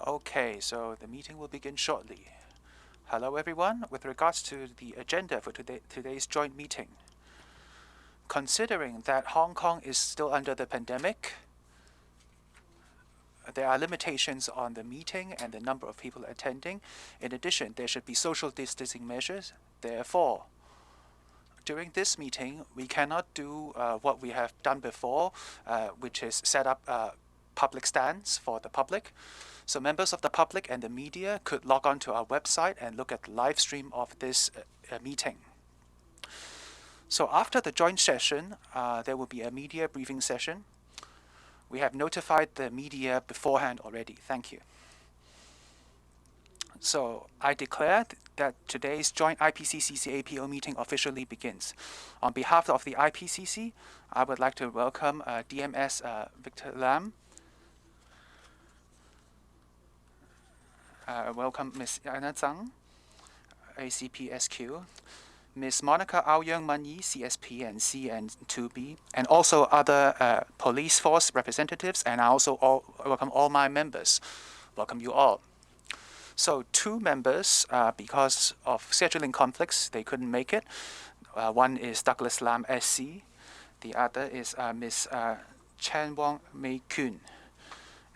Okay, so the meeting will begin shortly. Hello everyone, with regards to the agenda for today's joint meeting. Considering that Hong Kong is still under the pandemic, there are limitations on the meeting and the number of people attending. In addition, there should be social distancing measures. Therefore, during this meeting, we cannot do what we have done before, which is set up public stands for the public. So members of the public and the media could log on to our website and look at the live stream of this meeting. So after the joint session, there will be a media briefing session. We have notified the media beforehand already. Thank you. So I declare that today's joint IPCC-CAPO meeting officially begins. On behalf of the IPCC, I would like to welcome DMS Victor Lam. Welcome Ms. Anna Zhang, ACPSQ, Ms. Monica Aoyang Manyi, CSP and C and 2B, and also other police force representatives, and I also welcome all my members. Welcome you all. So 2 members, because of scheduling conflicts, they couldn't make it. One is Douglas Lam, SC. The other is Ms. Chan Wong Mei-kun.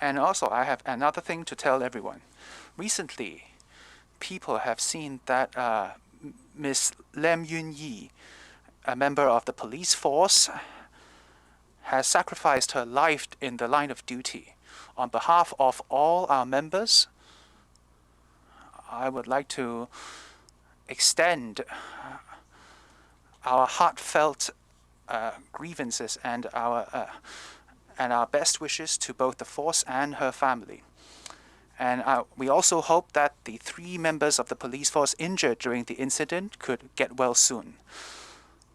And also, I have another thing to tell everyone. Recently, people have seen that Ms. Lam Yun-yi, a member of the police force, has sacrificed her life in the line of duty. On behalf of all our members, I would like to extend our heartfelt grievances and our best wishes to both the force and her family. And we also hope that the 3 members of the police force injured during the incident could get well soon.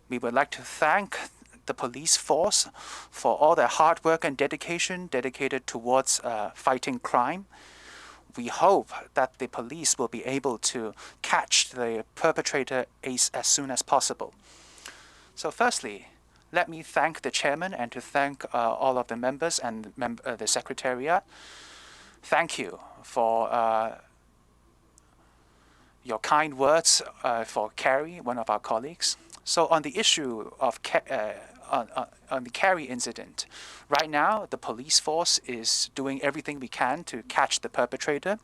We would like to thank the police force for all their hard work and dedication dedicated towards fighting crime. We hope that the police will be able to catch the perpetrator as soon as possible. So firstly, let me thank the chairman and to thank all of the members and the secretariat. Thank you for your kind words for Carrie, one of our colleagues. So on the issue of on the Carrie incident, right now the police force is doing everything we can to catch the perpetrator.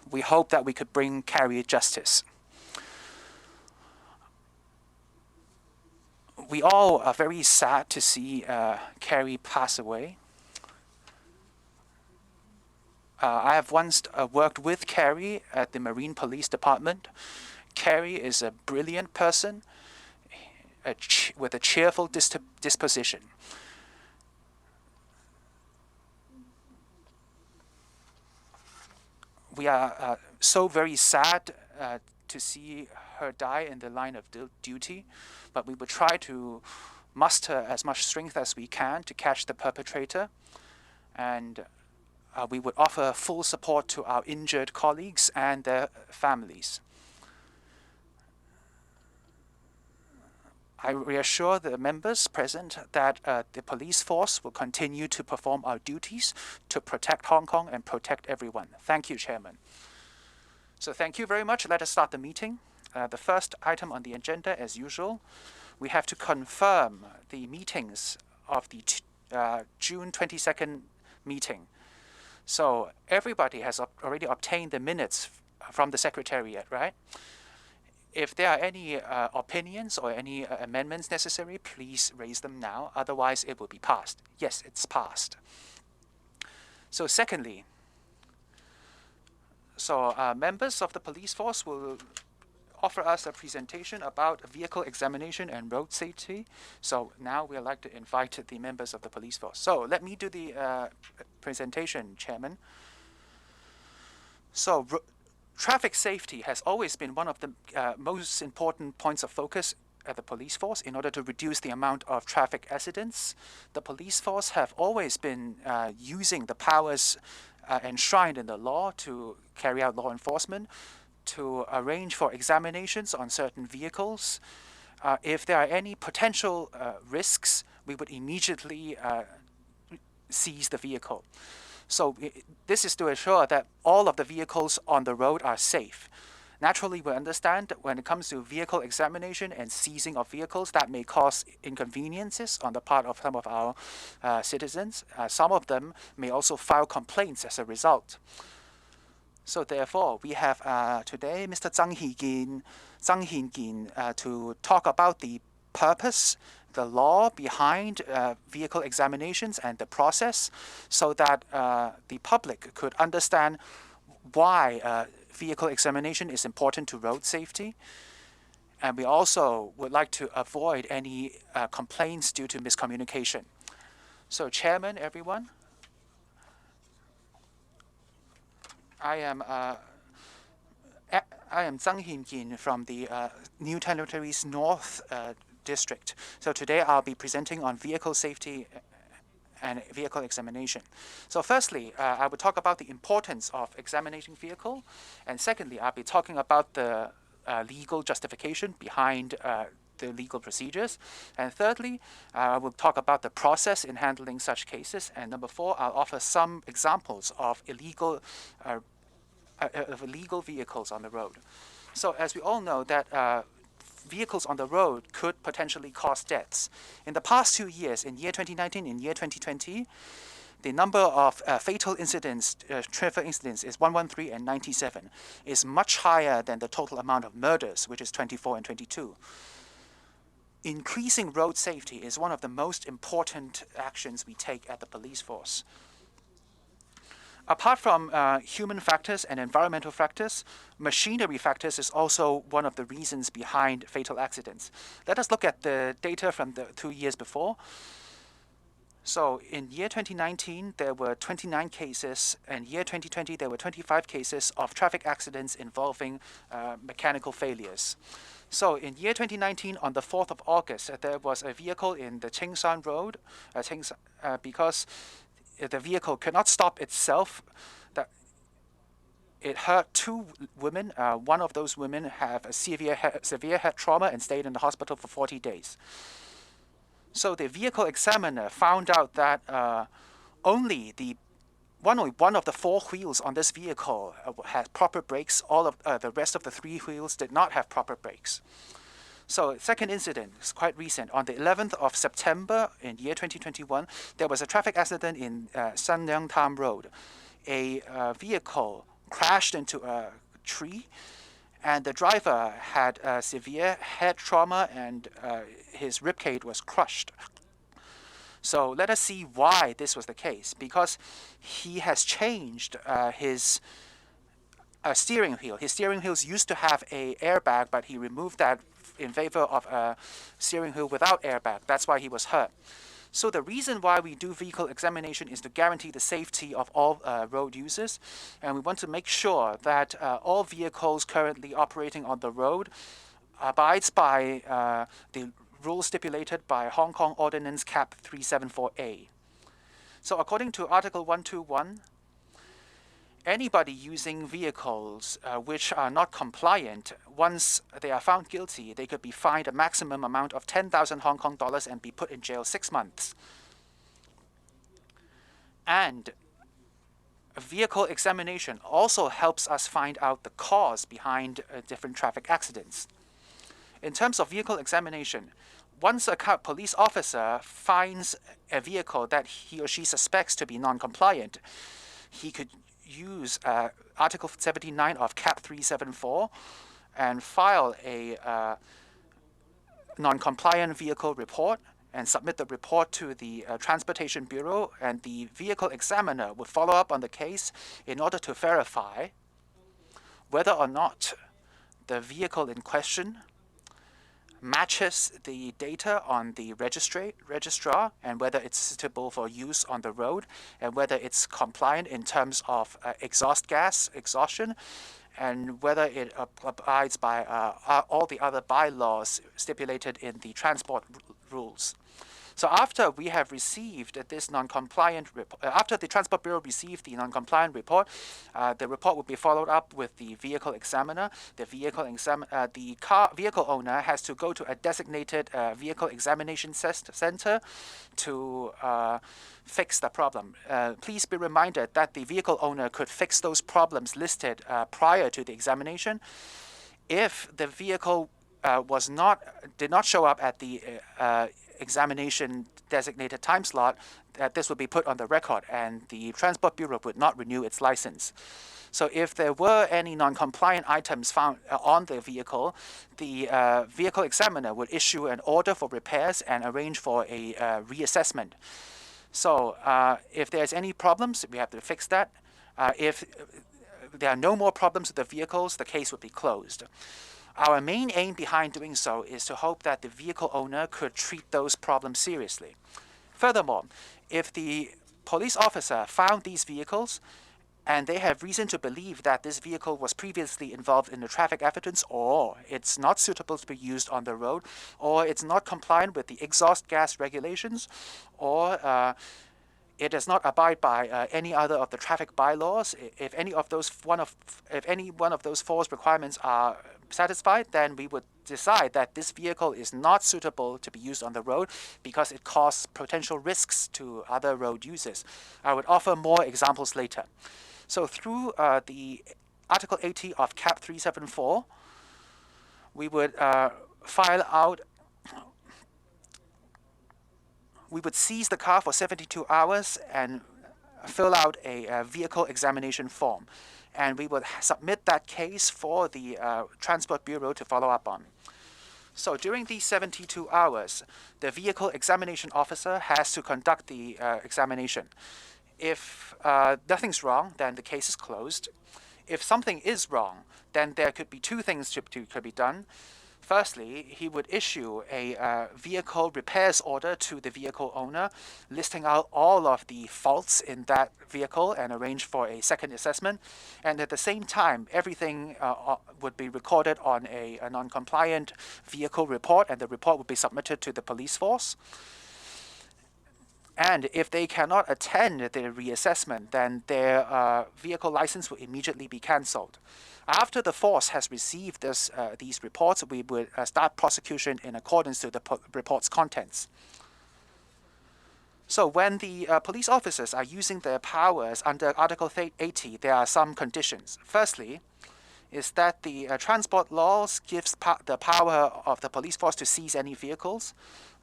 We hope that we could bring Carrie justice. We all are very sad to see Carrie pass away. I have once worked with Carrie at the Marine Police Department. Carrie is a brilliant person with a cheerful disposition. We are so very sad to see her die in the line of duty, but we will try to muster as much strength as we can to catch the perpetrator, and we would offer full support to our injured colleagues and their families. I reassure the members present that the police force will continue to perform our duties to protect Hong Kong and protect everyone. Thank you, Chairman. So thank you very much. Let us start the meeting. The first item on the agenda, as usual, we have to confirm the meetings of the June 22nd meeting. So everybody has already obtained the minutes from the Secretariat, right? If there are any opinions or any amendments necessary, please raise them now. Otherwise, it will be passed. Yes, it's passed. So secondly, members of the police force will offer us a presentation about vehicle examination and road safety. So now we'd like to invite the members of the police force. So let me do the presentation, Chairman. So traffic safety has always been one of the most important points of focus at the police force in order to reduce the amount of traffic accidents. The police force have always been using the powers enshrined in the law to carry out law enforcement, to arrange for examinations on certain vehicles. If there are any potential risks, we would immediately seize the vehicle. So this is to ensure that all of the vehicles on the road are safe. Naturally, we understand that when it comes to vehicle examination and seizing of vehicles, that may cause inconveniences on the part of some of our citizens. Some of them may also file complaints as a result. So therefore, we have today Mr. Zhang Hin-gin to talk about the purpose, the law behind vehicle examinations and the process, so that the public could understand why vehicle examination is important to road safety. And we also would like to avoid any complaints due to miscommunication. So, Chairman, everyone, I am Zhang Hin-gin from the New Territories North District. So today I'll be presenting on vehicle safety and vehicle examination. So firstly, I will talk about the importance of examining vehicle, and secondly, I'll be talking about the legal justification behind the legal procedures, and thirdly, I will talk about the process in handling such cases, and number four, I'll offer some examples of illegal vehicles on the road. So as we all know that vehicles on the road could potentially cause deaths. In the past 2 years, in year 2019 and year 2020, the number of fatal incidents, traffic incidents, is 113 and 97, is much higher than the total amount of murders, which is 24 and 22. Increasing road safety is one of the most important actions we take at the police force. Apart from human factors and environmental factors, machinery factors is also one of the reasons behind fatal accidents. Let us look at the data from the 2 years before. So in year 2019, there were 29 cases, and year 2020, there were 25 cases of traffic accidents involving mechanical failures. So in year 2019, on the 4th of August, there was a vehicle in the Chingshan Road, because the vehicle could not stop itself. That it hurt 2 women. One of those women have a severe head trauma and stayed in the hospital for 40 days. So the vehicle examiner found out that only one of the 4 wheels on this vehicle had proper brakes. All of the rest of the 3 wheels did not have proper brakes. So second incident is quite recent. On the 11th of September in year 2021, there was a traffic accident in Sanliang Tam Road. A vehicle crashed into a tree, and the driver had severe head trauma, and his ribcage was crushed. So let us see why this was the case. Because he has changed his steering wheel. His steering wheels used to have an airbag, but he removed that in favor of a steering wheel without airbag. That's why he was hurt. So the reason why we do vehicle examination is to guarantee the safety of all road users, and we want to make sure that all vehicles currently operating on the road abides by the rules stipulated by Hong Kong Ordinance Cap 374A. So according to Article 121, anybody using vehicles which are not compliant, once they are found guilty, they could be fined a maximum amount of 10,000 Hong Kong dollars and be put in jail 6 months. And a vehicle examination also helps us find out the cause behind different traffic accidents. In terms of vehicle examination, once a police officer finds a vehicle that he or she suspects to be non-compliant, he could use Article 79 of Cap 374 and file a non-compliant vehicle report and submit the report to the Transportation Bureau, and the vehicle examiner would follow up on the case in order to verify whether or not the vehicle in question matches the data on the registrar, and whether it's suitable for use on the road, and whether it's compliant in terms of exhaust gas exhaustion, and whether it abides by all the other bylaws stipulated in the transport rules. So after we have received this non-compliant report, after the Transport Bureau received the non-compliant report, the report will be followed up with the vehicle examiner. The vehicle owner has to go to a designated vehicle examination center to fix the problem. Please be reminded that the vehicle owner could fix those problems listed prior to the examination. If the vehicle did not show up at the examination designated time slot, that this would be put on the record, and the Transport Bureau would not renew its license. So if there were any non-compliant items found on the vehicle, the vehicle examiner would issue an order for repairs and arrange for a reassessment. So if there's any problems, we have to fix that. If there are no more problems with the vehicles, the case would be closed. Our main aim behind doing so is to hope that the vehicle owner could treat those problems seriously. Furthermore, if the police officer found these vehicles and they have reason to believe that this vehicle was previously involved in a traffic accident, or it's not suitable to be used on the road, or it's not compliant with the exhaust gas regulations, or it does not abide by any other of the traffic bylaws. If any one of those four requirements are satisfied, then we would decide that this vehicle is not suitable to be used on the road because it causes potential risks to other road users. I would offer more examples later. So through the Article 80 of CAP 374, we would we would seize the car for 72 hours and fill out a vehicle examination form. And we would submit that case for the Transport Bureau to follow up on. So during these 72 hours, the vehicle examination officer has to conduct the examination. If nothing's wrong, then the case is closed. If something is wrong, then there could be two things could be done. Firstly, he would issue a vehicle repairs order to the vehicle owner, listing out all of the faults in that vehicle and arrange for a second assessment. And at the same time, everything would be recorded on a non-compliant vehicle report, and the report would be submitted to the police force. And if they cannot attend the reassessment, then their vehicle license will immediately be cancelled. After the force has received these reports, we would start prosecution in accordance to the report's contents. So when the police officers are using their powers under Article 80, there are some conditions. Firstly, is that the transport laws gives the power of the police force to seize any vehicles.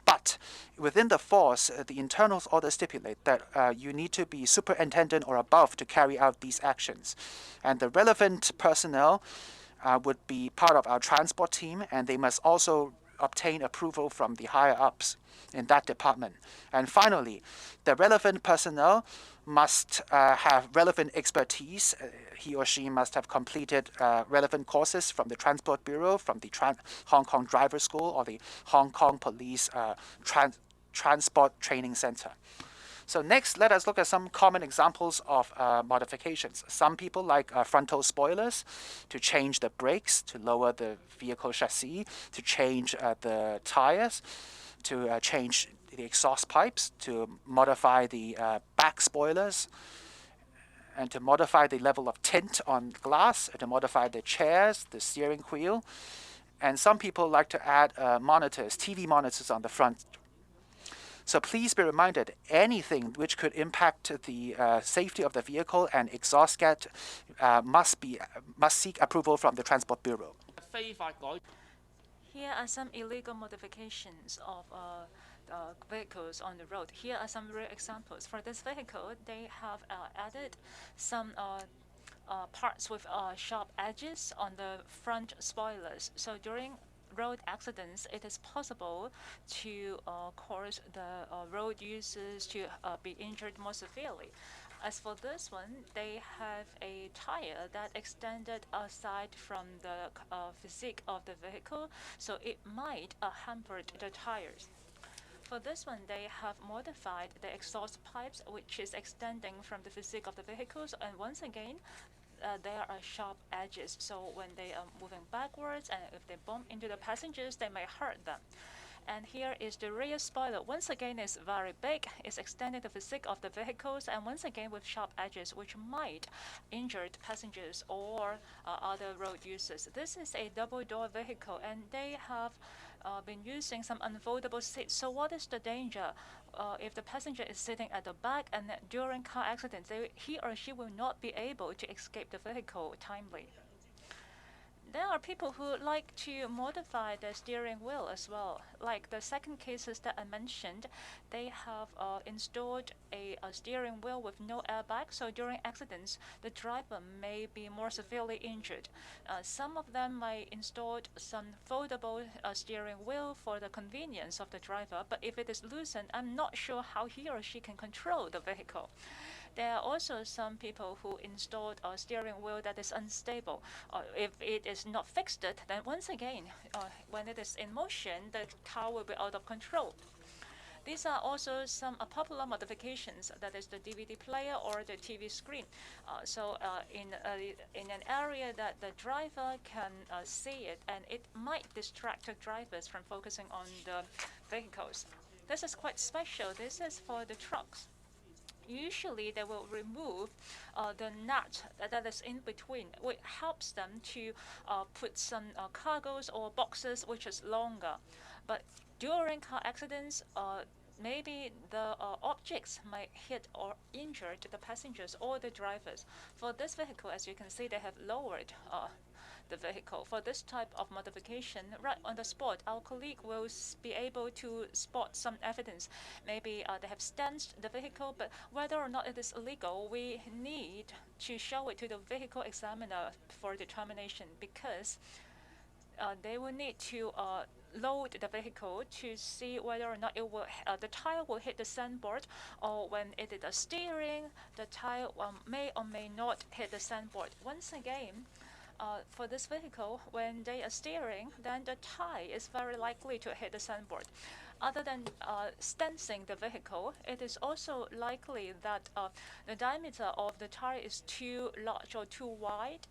But within the force, the internal order stipulate that you need to be superintendent or above to carry out these actions. And the relevant personnel would be part of our transport team, and they must also obtain approval from the higher-ups in that department. And finally, the relevant personnel must have relevant expertise. He or she must have completed relevant courses from the Transport Bureau, from the Hong Kong Driver School, or the Hong Kong Police Transport Training Center. So next, let us look at some common examples of modifications. Some people like frontal spoilers, to change the brakes, to lower the vehicle chassis, to change the tires, to change the exhaust pipes, to modify the back spoilers, and to modify the level of tint on glass, to modify the chairs, the steering wheel. And some people like to add monitors, TV monitors on the front. So please be reminded, anything which could impact the safety of the vehicle and exhaust gas must seek approval from the Transport Bureau. Here are some illegal modifications of vehicles on the road. Here are some real examples. For this vehicle, they have added some parts with sharp edges on the front spoilers. So during road accidents, it is possible to cause the road users to be injured more severely. As for this one, they have a tire that extended aside from the physique of the vehicle, so it might hamper the tires. For this one, they have modified the exhaust pipes, which is extending from the physique of the vehicles, and once again, there are sharp edges, so when they are moving backwards and if they bump into the passengers, they may hurt them. And here is the rear spoiler. Once again, it's very big. It's extending the physique of the vehicles, and once again with sharp edges, which might injure passengers or other road users. This is a double-door vehicle, and they have been using some unfoldable seats. So what is the danger? If the passenger is sitting at the back and during car accidents, he or she will not be able to escape the vehicle timely. There are people who like to modify the steering wheel as well. Like the second cases that I mentioned, they have installed a steering wheel with no airbag, so during accidents, the driver may be more severely injured. Some of them might install some foldable steering wheel for the convenience of the driver, but if it is loosened, I'm not sure how he or she can control the vehicle. There are also some people who installed a steering wheel that is unstable. If it is not fixed, then once again, when it is in motion, the car will be out of control. These are also some popular modifications, that is the DVD player or the TV screen. In an area that the driver can see it, and it might distract the drivers from focusing on the vehicles. This is quite special. This is for the trucks. Usually they will remove the nut that is in between, which helps them to put some cargoes or boxes which is longer. But during car accidents, maybe the objects might hit or injure the passengers or the drivers. For this vehicle, as you can see, they have lowered the vehicle. For this type of modification, right on the spot, our colleague will be able to spot some evidence. Maybe they have stanced the vehicle, but whether or not it is illegal, we need to show it to the vehicle examiner for determination, because they will need to load the vehicle to see whether or not the tire will hit the sandboard, or when it is steering, the tire may or may not hit the sandboard. Once again, for this vehicle, when they are steering, then the tire is very likely to hit the sandboard. Other than stancing the vehicle, it is also likely that the diameter of the tire is too large or too wide,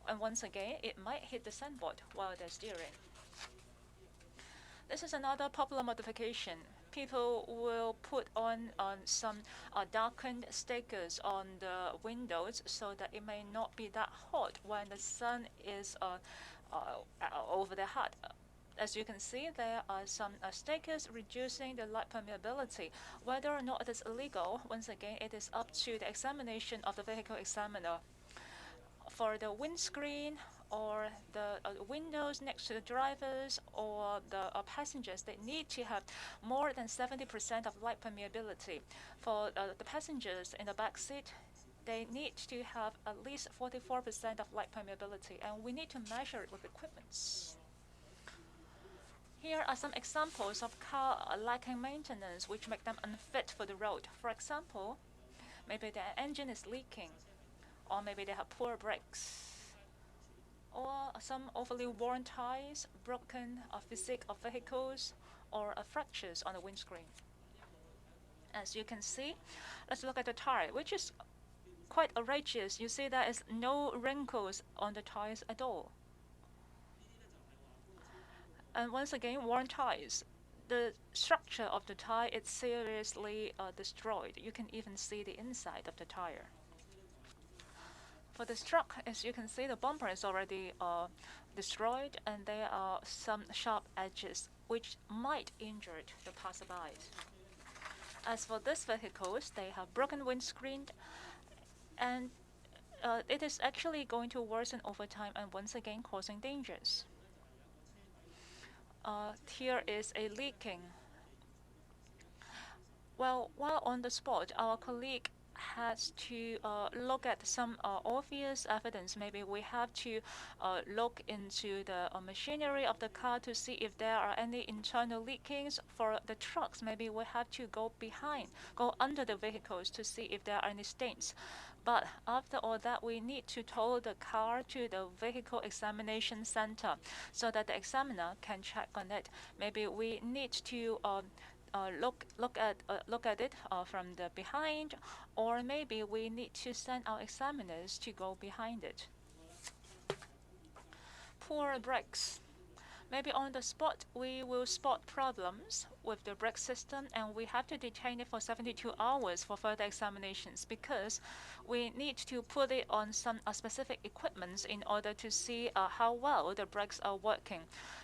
and once again, it might hit the sandboard while they're steering. This is another popular modification. People will put on some darkened stickers on the windows so that it may not be that hot when the sun is over their head. As you can see, there are some stickers reducing the light permeability. Whether or not it is illegal, once again, it is up to the examination of the vehicle examiner. For the windscreen or the windows next to the drivers or the passengers, they need to have more than 70% of light permeability. For the passengers in the back seat, they need to have at least 44% of light permeability, and we need to measure it with equipments. Here are some examples of cars lacking maintenance, which make them unfit for the road. For example, maybe the engine is leaking, or maybe they have poor brakes, or some overly worn tires, broken physique of vehicles, or fractures on the windscreen. As you can see, let's look at the tire, which is quite outrageous. You see there is no wrinkles on the tires at all. And once again, worn tires. The structure of the tire is seriously destroyed. You can even see the inside of the tire. For this truck, as you can see, the bumper is already destroyed, and there are some sharp edges which might injure the passerby. As for these vehicles, they have broken windscreen, and it is actually going to worsen over time and once again causing dangers. Here is a leaking. Well, while on the spot, our colleague has to look at some obvious evidence. Maybe we have to look into the machinery of the car to see if there are any internal leakings. For the trucks, maybe we have to go under the vehicles to see if there are any stains. But after all that, we need to tow the car to the vehicle examination center so that the examiner can check on it. Maybe we need to look at it from the behind, or maybe we need to send our examiners to go behind it. Poor brakes. Maybe on the spot, we will spot problems with the brake system, and we have to detain it for 72 hours for further examinations because we need to put it on some specific equipment in order to see how well the brakes are working.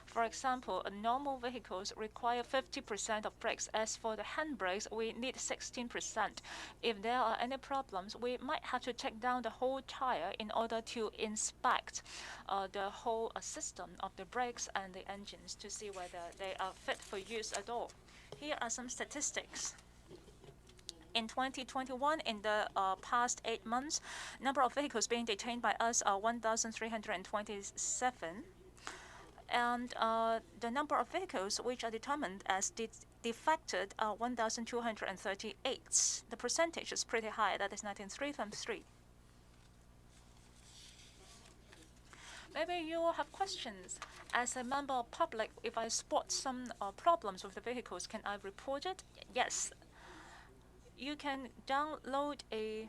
For example, normal vehicles require 50% of brakes. As for the handbrakes, we need 16%. If there are any problems, we might have to take down the whole tire in order to inspect the whole system of the brakes and the engines to see whether they are fit for use at all. Here are some statistics. In 2021, in the past 8 months, number of vehicles being detained by us are 1,327. And the number of vehicles which are determined as defected are 1,238. The percentage is pretty high, that is 93 times 3. Maybe you will have questions. As a member of public, if I spot some problems with the vehicles, can I report it? Yes. You can download a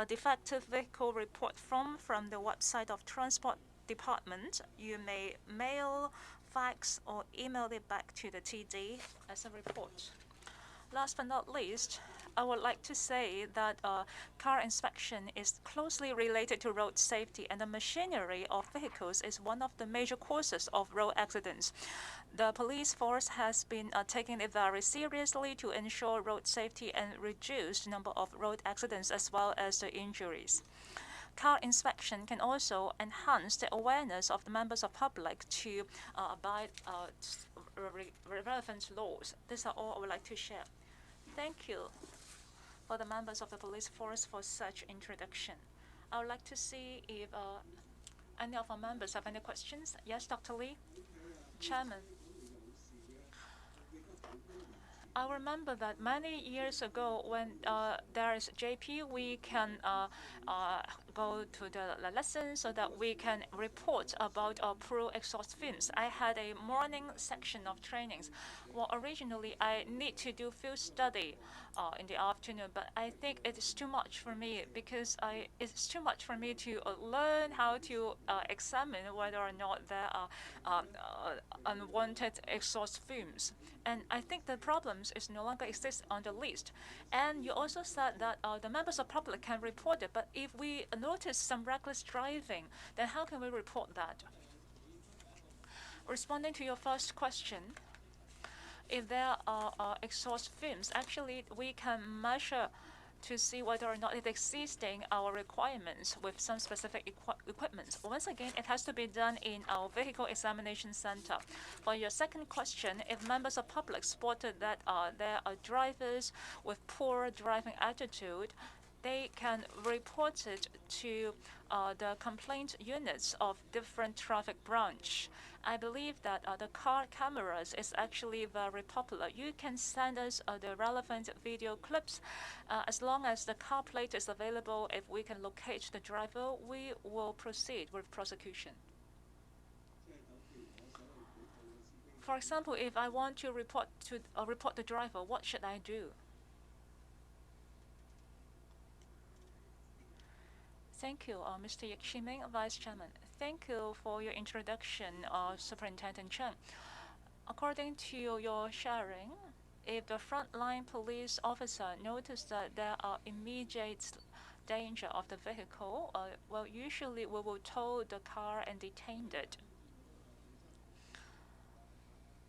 defective vehicle report from the website of Transport Department. You may mail, fax, or email it back to the TD as a report. Last but not least, I would like to say that car inspection is closely related to road safety, and the machinery of vehicles is one of the major causes of road accidents. The police force has been taking it very seriously to ensure road safety and reduce the number of road accidents as well as the injuries. Car inspection can also enhance the awareness of the members of public to abide relevant laws. These are all I would like to share. Thank you for the members of the police force for such introduction. I would like to see if any of our members have any questions. Yes, Dr. Lee? Chairman. I remember that many years ago when there is JP, we can go to the lesson so that we can report about poor exhaust fumes. I had a morning section of trainings. Well, originally I need to do field study in the afternoon, but I think it is too much for me because it's too much for me to learn how to examine whether or not there are unwanted exhaust fumes. And I think the problems is no longer exist on the list. And you also said that the members of public can report it, but if we notice some reckless driving, then how can we report that? Responding to your first question, if there are exhaust fumes, actually we can measure to see whether or not it existing our requirements with some specific equipment. Once again, it has to be done in our vehicle examination center. For your second question, if members of public spotted that there are drivers with poor driving attitude, they can report it to the complaint units of different traffic branch. I believe that the car cameras is actually very popular. You can send us the relevant video clips. As long as the car plate is available, if we can locate the driver, we will proceed with prosecution. For example, if I want to report the driver, what should I do? Thank you, Mr. Yik Shiming, Vice Chairman. Thank you for your introduction, Superintendent Chen. According to your sharing, if the frontline police officer noticed that there are immediate danger of the vehicle, well, usually we will tow the car and detain it.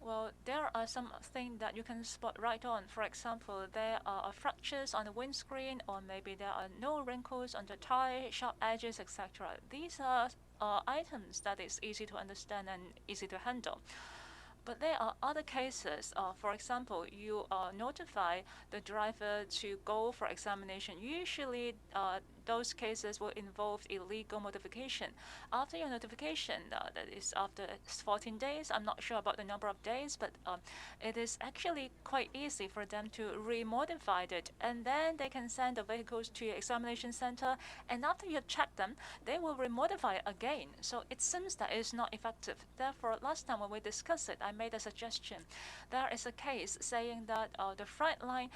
Well, there are some things that you can spot right on. For example, there are fractures on the windscreen, or maybe there are no wrinkles on the tire, sharp edges, etc. These are items that is easy to understand and easy to handle. But there are other cases. For example, you notify the driver to go for examination. Usually, those cases will involve illegal modification. After your notification, that is after 14 days, I'm not sure about the number of days, but it is actually quite easy for them to remodify it. And then they can send the vehicles to your examination center. And after you have checked them, they will remodify it again. So it seems that it is not effective. Therefore, last time when we discussed it, I made a suggestion. There is a case saying that the frontline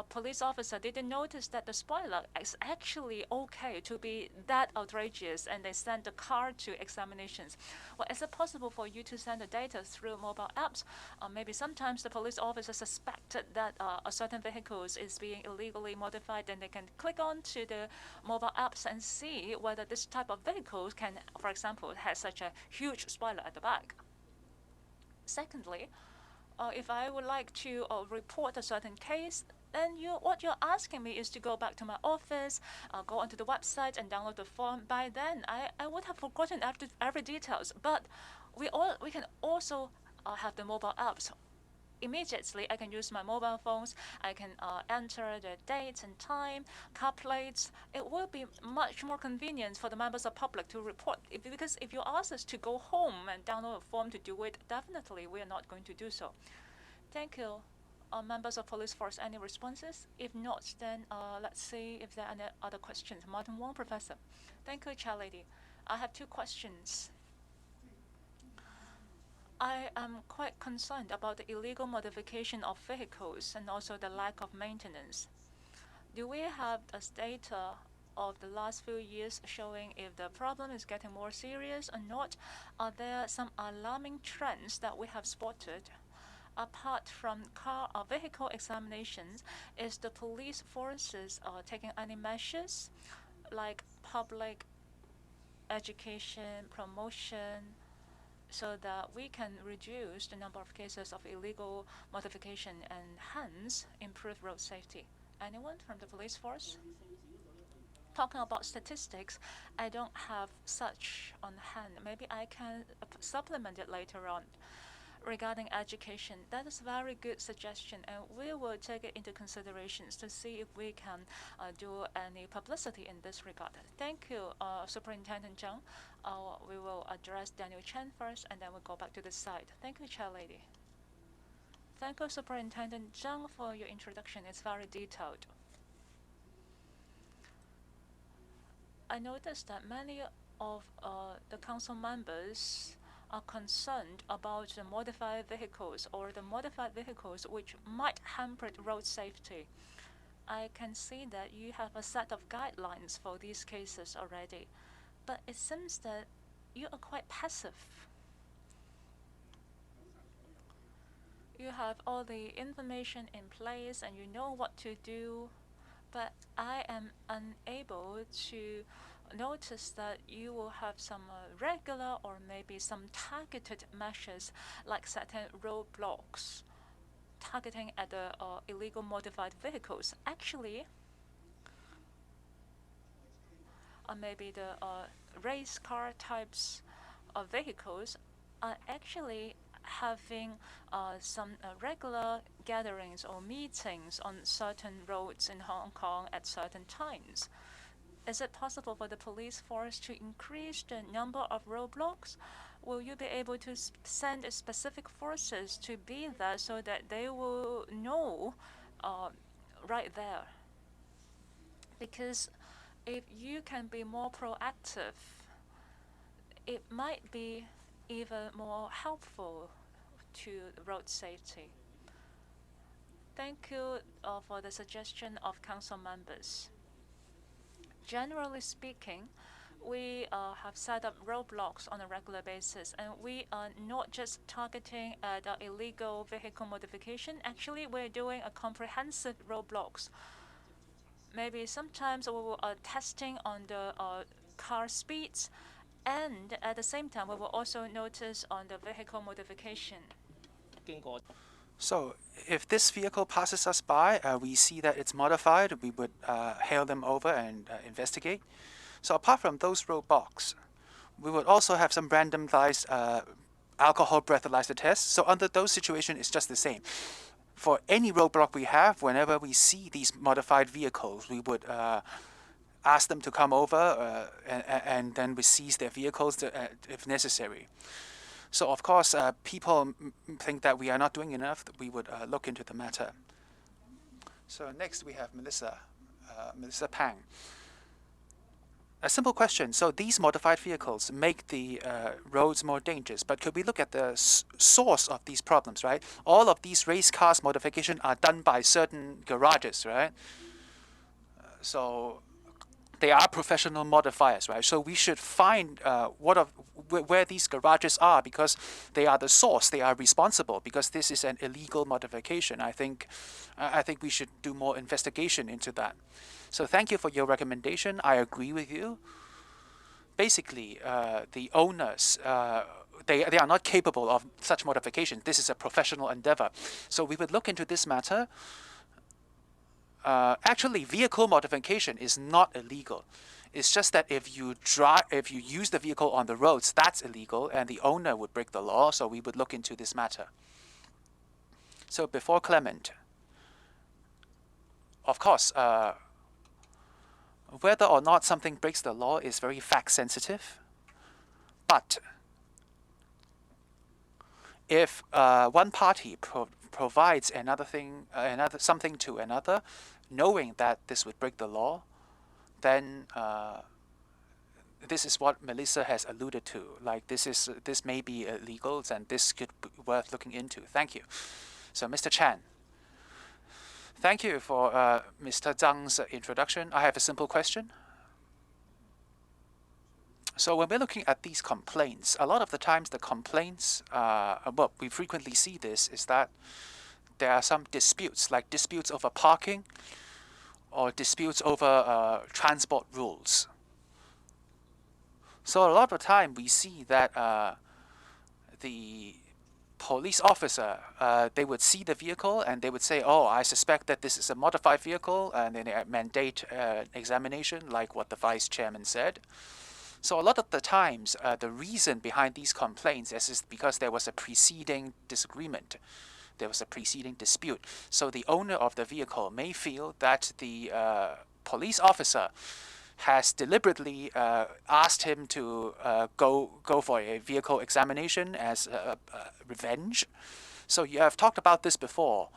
police officer didn't notice that the spoiler is actually okay okay to be that outrageous and they send the car to examinations? Well, is it possible for you to send the data through mobile apps? Maybe sometimes the police officer suspected that a certain vehicle is being illegally modified, and they can click on to the mobile apps and see whether this type of vehicle can, for example, has such a huge spoiler at the back. Secondly, if I would like to report a certain case, then what you're asking me is to go back to my office, go onto the website and download the form. By then, I would have forgotten every details. But we can also have the mobile apps. Immediately, I can use my mobile phones. I can enter the date and time, car plates. It will be much more convenient for the members of public to report. Because if you ask us to go home and download a form to do it, definitely we are not going to do so. Thank you. Members of police force, any responses? If not, then let's see if there are any other questions. Martin Wong, Professor. Thank you, Chair Lady. I have two questions. I am quite concerned about the illegal modification of vehicles and also the lack of maintenance. Do we have a data of the last few years showing if the problem is getting more serious or not? Are there some alarming trends that we have spotted? Apart from car or vehicle examinations, is the police forces taking any measures like public education, promotion, so that we can reduce the number of cases of illegal modification and hence improve road safety? Anyone from the police force? Talking about statistics, I don't have such on hand. Maybe I can supplement it later on. Regarding education, that is a very good suggestion, and we will take it into considerations to see if we can do any publicity in this regard. Thank you, Superintendent Zhang. We will address Daniel Chen first, and then we'll go back to the side. Thank you, Chair Lady. Thank you, Superintendent Zhang, for your introduction. It's very detailed. I noticed that many of the council members are concerned about the modified vehicles or the modified vehicles which might hamper road safety. I can see that you have a set of guidelines for these cases already, but it seems that you are quite passive. You have all the information in place and you know what to do, but I am unable to notice that you will have some regular or maybe some targeted measures like certain roadblocks targeting at the illegal modified vehicles. Actually, maybe the race car types of vehicles are actually having some regular gatherings or meetings on certain roads in Hong Kong at certain times. Is it possible for the police force to increase the number of roadblocks? Will you be able to send specific forces to be there so that they will know right there? Because if you can be more proactive, it might be even more helpful to road safety. Thank you for the suggestion of council members. Generally speaking, we have set up roadblocks on a regular basis, and we are not just targeting at illegal vehicle modification. Actually, we're doing a comprehensive roadblocks. Maybe sometimes we will testing on the car speeds, and at the same time, we will also notice on the vehicle modification. So if this vehicle passes us by, we see that it's modified, we would hail them over and investigate. So apart from those roadblocks, we would also have some randomized alcohol breathalyzer tests. So under those situations, it's just the same. For any roadblock we have, whenever we see these modified vehicles, we would ask them to come over and then we seize their vehicles if necessary. So of course, people think that we are not doing enough. We would look into the matter. So next we have Melissa Pang. A simple question. So these modified vehicles make the roads more dangerous, but could we look at the source of these problems, right? All of these race cars modification are done by certain garages, right? So they are professional modifiers, right? So we should find where these garages are, because they are the source. They are responsible, because this is an illegal modification. I think we should do more investigation into that. So thank you for your recommendation. I agree with you. Basically, the owners, they are not capable of such modification. This is a professional endeavor. So we would look into this matter. Actually, vehicle modification is not illegal. It's just that if you use the vehicle on the roads, that's illegal, and the owner would break the law. So we would look into this matter. So before Clement, of course, whether or not something breaks the law is very fact sensitive. But if one party provides something to another, knowing that this would break the law, then this is what Melissa has alluded to. Like this may be illegal, and this could be worth looking into. Thank you. So Mr. Chan. Thank you for Mr. Zhang's introduction. I have a simple question. So when we're looking at these complaints, a lot of the times the complaints, well, we frequently see this, is that there are some disputes, like disputes over parking or disputes over transport rules. So a lot of the time we see that the police officer, they would see the vehicle and they would say, oh, I suspect that this is a modified vehicle, and then they mandate examination, like what the vice chairman said. So a lot of the times, the reason behind these complaints is because there was a preceding disagreement. There was a preceding dispute. So the owner of the vehicle may feel that the police officer has deliberately asked him to go for a vehicle examination as revenge. So you have talked about this before.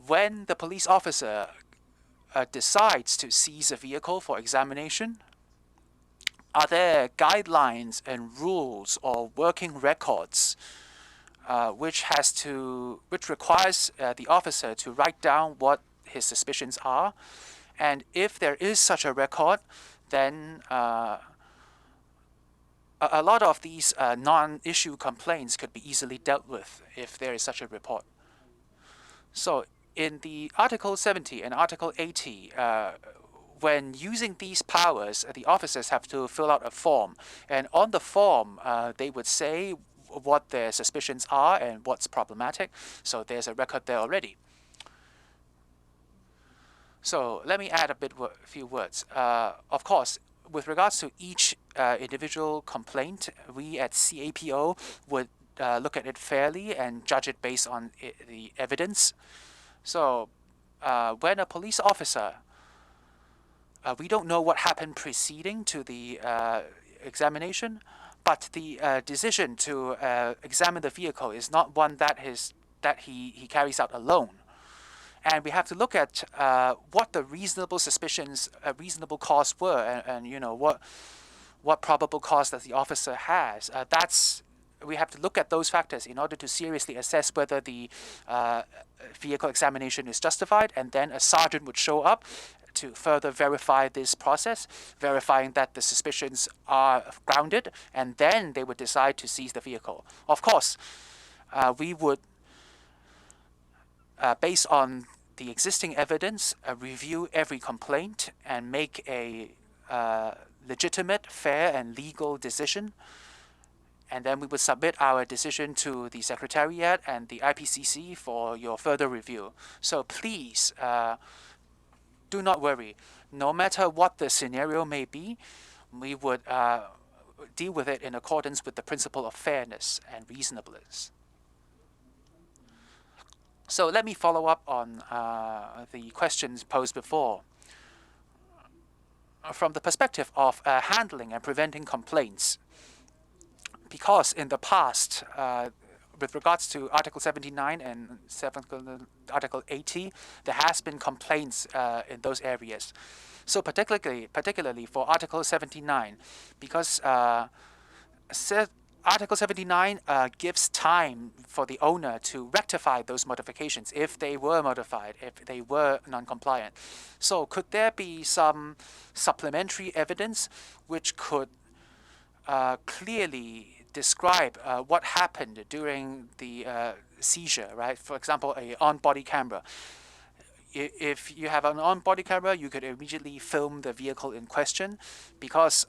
When the police officer decides to seize a vehicle for examination, are there guidelines and rules or working records which requires the officer to write down what his suspicions are? And if there is such a record, then a lot of these non-issue complaints could be easily dealt with if there is such a report. So in the Article 70 and Article 80, when using these powers, the officers have to fill out a form. And on the form, they would say what their suspicions are and what's problematic. So there's a record there already. So let me add a few words. Of course, with regards to each individual complaint, we at CAPO would look at it fairly and judge it based on the evidence. So when a police officer, we don't know what happened preceding to the examination, but the decision to examine the vehicle is not one that he carries out alone. And we have to look at what the reasonable suspicions, reasonable cause were, and you know what probable cause that the officer has. We have to look at those factors in order to seriously assess whether the vehicle examination is justified, and then a sergeant would show up to further verify this process, verifying that the suspicions are grounded, and then they would decide to seize the vehicle. Of course, we would, based on the existing evidence, review every complaint and make a legitimate, fair, and legal decision. And then we would submit our decision to the Secretariat and the IPCC for your further review. So please, do not worry. No matter what the scenario may be, we would deal with it in accordance with the principle of fairness and reasonableness. So let me follow up on the questions posed before. From the perspective of handling and preventing complaints, because in the past, with regards to Article 79 and Article 80, there has been complaints in those areas. So particularly for Article 79, because Article 79 gives time for the owner to rectify those modifications if they were modified, if they were non-compliant. So could there be some supplementary evidence which could clearly describe what happened during the seizure, right? For example, a on-body camera. If you have an on-body camera, you could immediately film the vehicle in question, because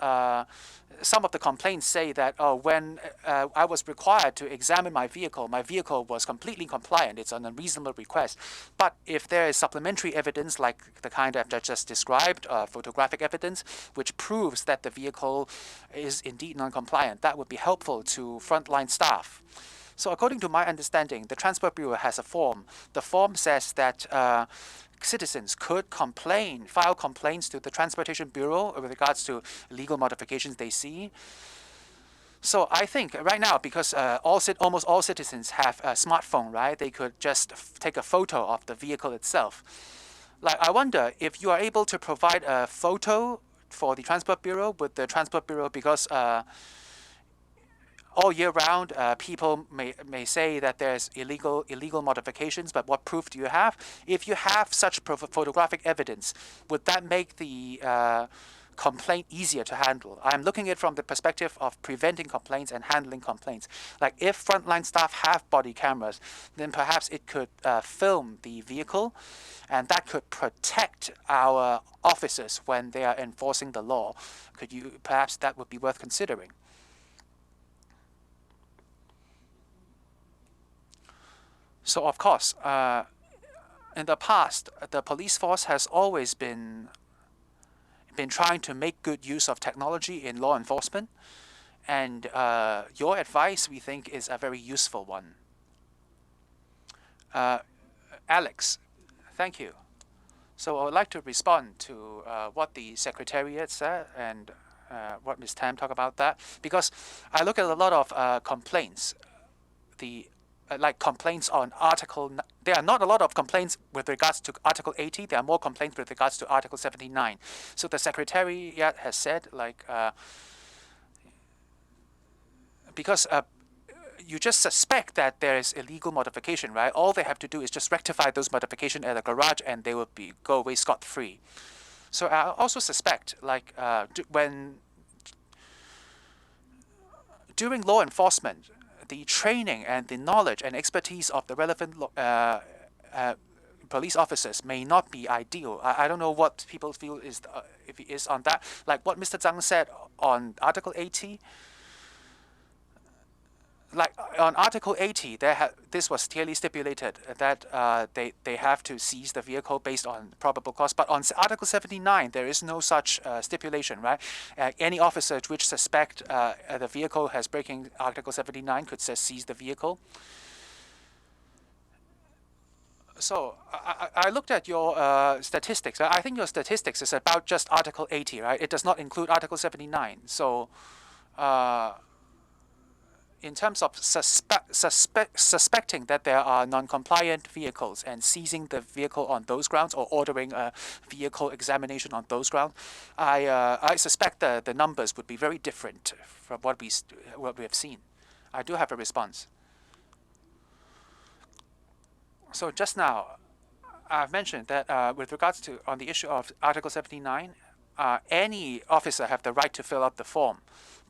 some of the complaints say that, oh, when I was required to examine my vehicle was completely compliant. It's an unreasonable request. But if there is supplementary evidence, like the kind I've just described, photographic evidence, which proves that the vehicle is indeed non-compliant, that would be helpful to frontline staff. So according to my understanding, the Transport Bureau has a form. The form says that citizens could file complaints to the Transportation Bureau with regards to legal modifications they see. So I think right now, because almost all citizens have a smartphone, right? They could just take a photo of the vehicle itself. Like, I wonder if you are able to provide a photo for the Transport Bureau with the Transport Bureau, because all year round, people may say that there's illegal modifications, but what proof do you have? If you have such photographic evidence, would that make the complaint easier to handle? I'm looking at it from the perspective of preventing complaints and handling complaints. Like, if frontline staff have body cameras, then perhaps it could film the vehicle, and that could protect our officers when they are enforcing the law. Perhaps that would be worth considering. So of course, in the past, the police force has always been trying to make good use of technology in law enforcement, and your advice, we think, is a very useful one. Alex, thank you. So I would like to respond to what the Secretariat said and what Ms. Tam talked about that, because I look at a lot of complaints. Like complaints on Article. There are not a lot of complaints with regards to Article 80. There are more complaints with regards to Article 79. So the Secretariat has said, like, because you just suspect that there is illegal modification, right? All they have to do is just rectify those modifications at a garage, and they will go away scot-free. So I also suspect, like, during law enforcement, the training and the knowledge and expertise of the relevant police officers may not be ideal. I don't know what people feel is if it is on that. Like what Mr. Zhang said on Article 80. Like on Article 80, this was clearly stipulated that they have to seize the vehicle based on probable cause. But on Article 79, there is no such stipulation, right? Any officer which suspect the vehicle has breaking Article 79 could seize the vehicle. So I looked at your statistics. I think your statistics is about just Article 80, right? It does not include Article 79. So in terms of suspecting that there are non-compliant vehicles and seizing the vehicle on those grounds, or ordering a vehicle examination on those grounds, I suspect the numbers would be very different from what we have seen. I do have a response. So just now, I've mentioned that with regards to on the issue of Article 79, any officer have the right to fill out the form.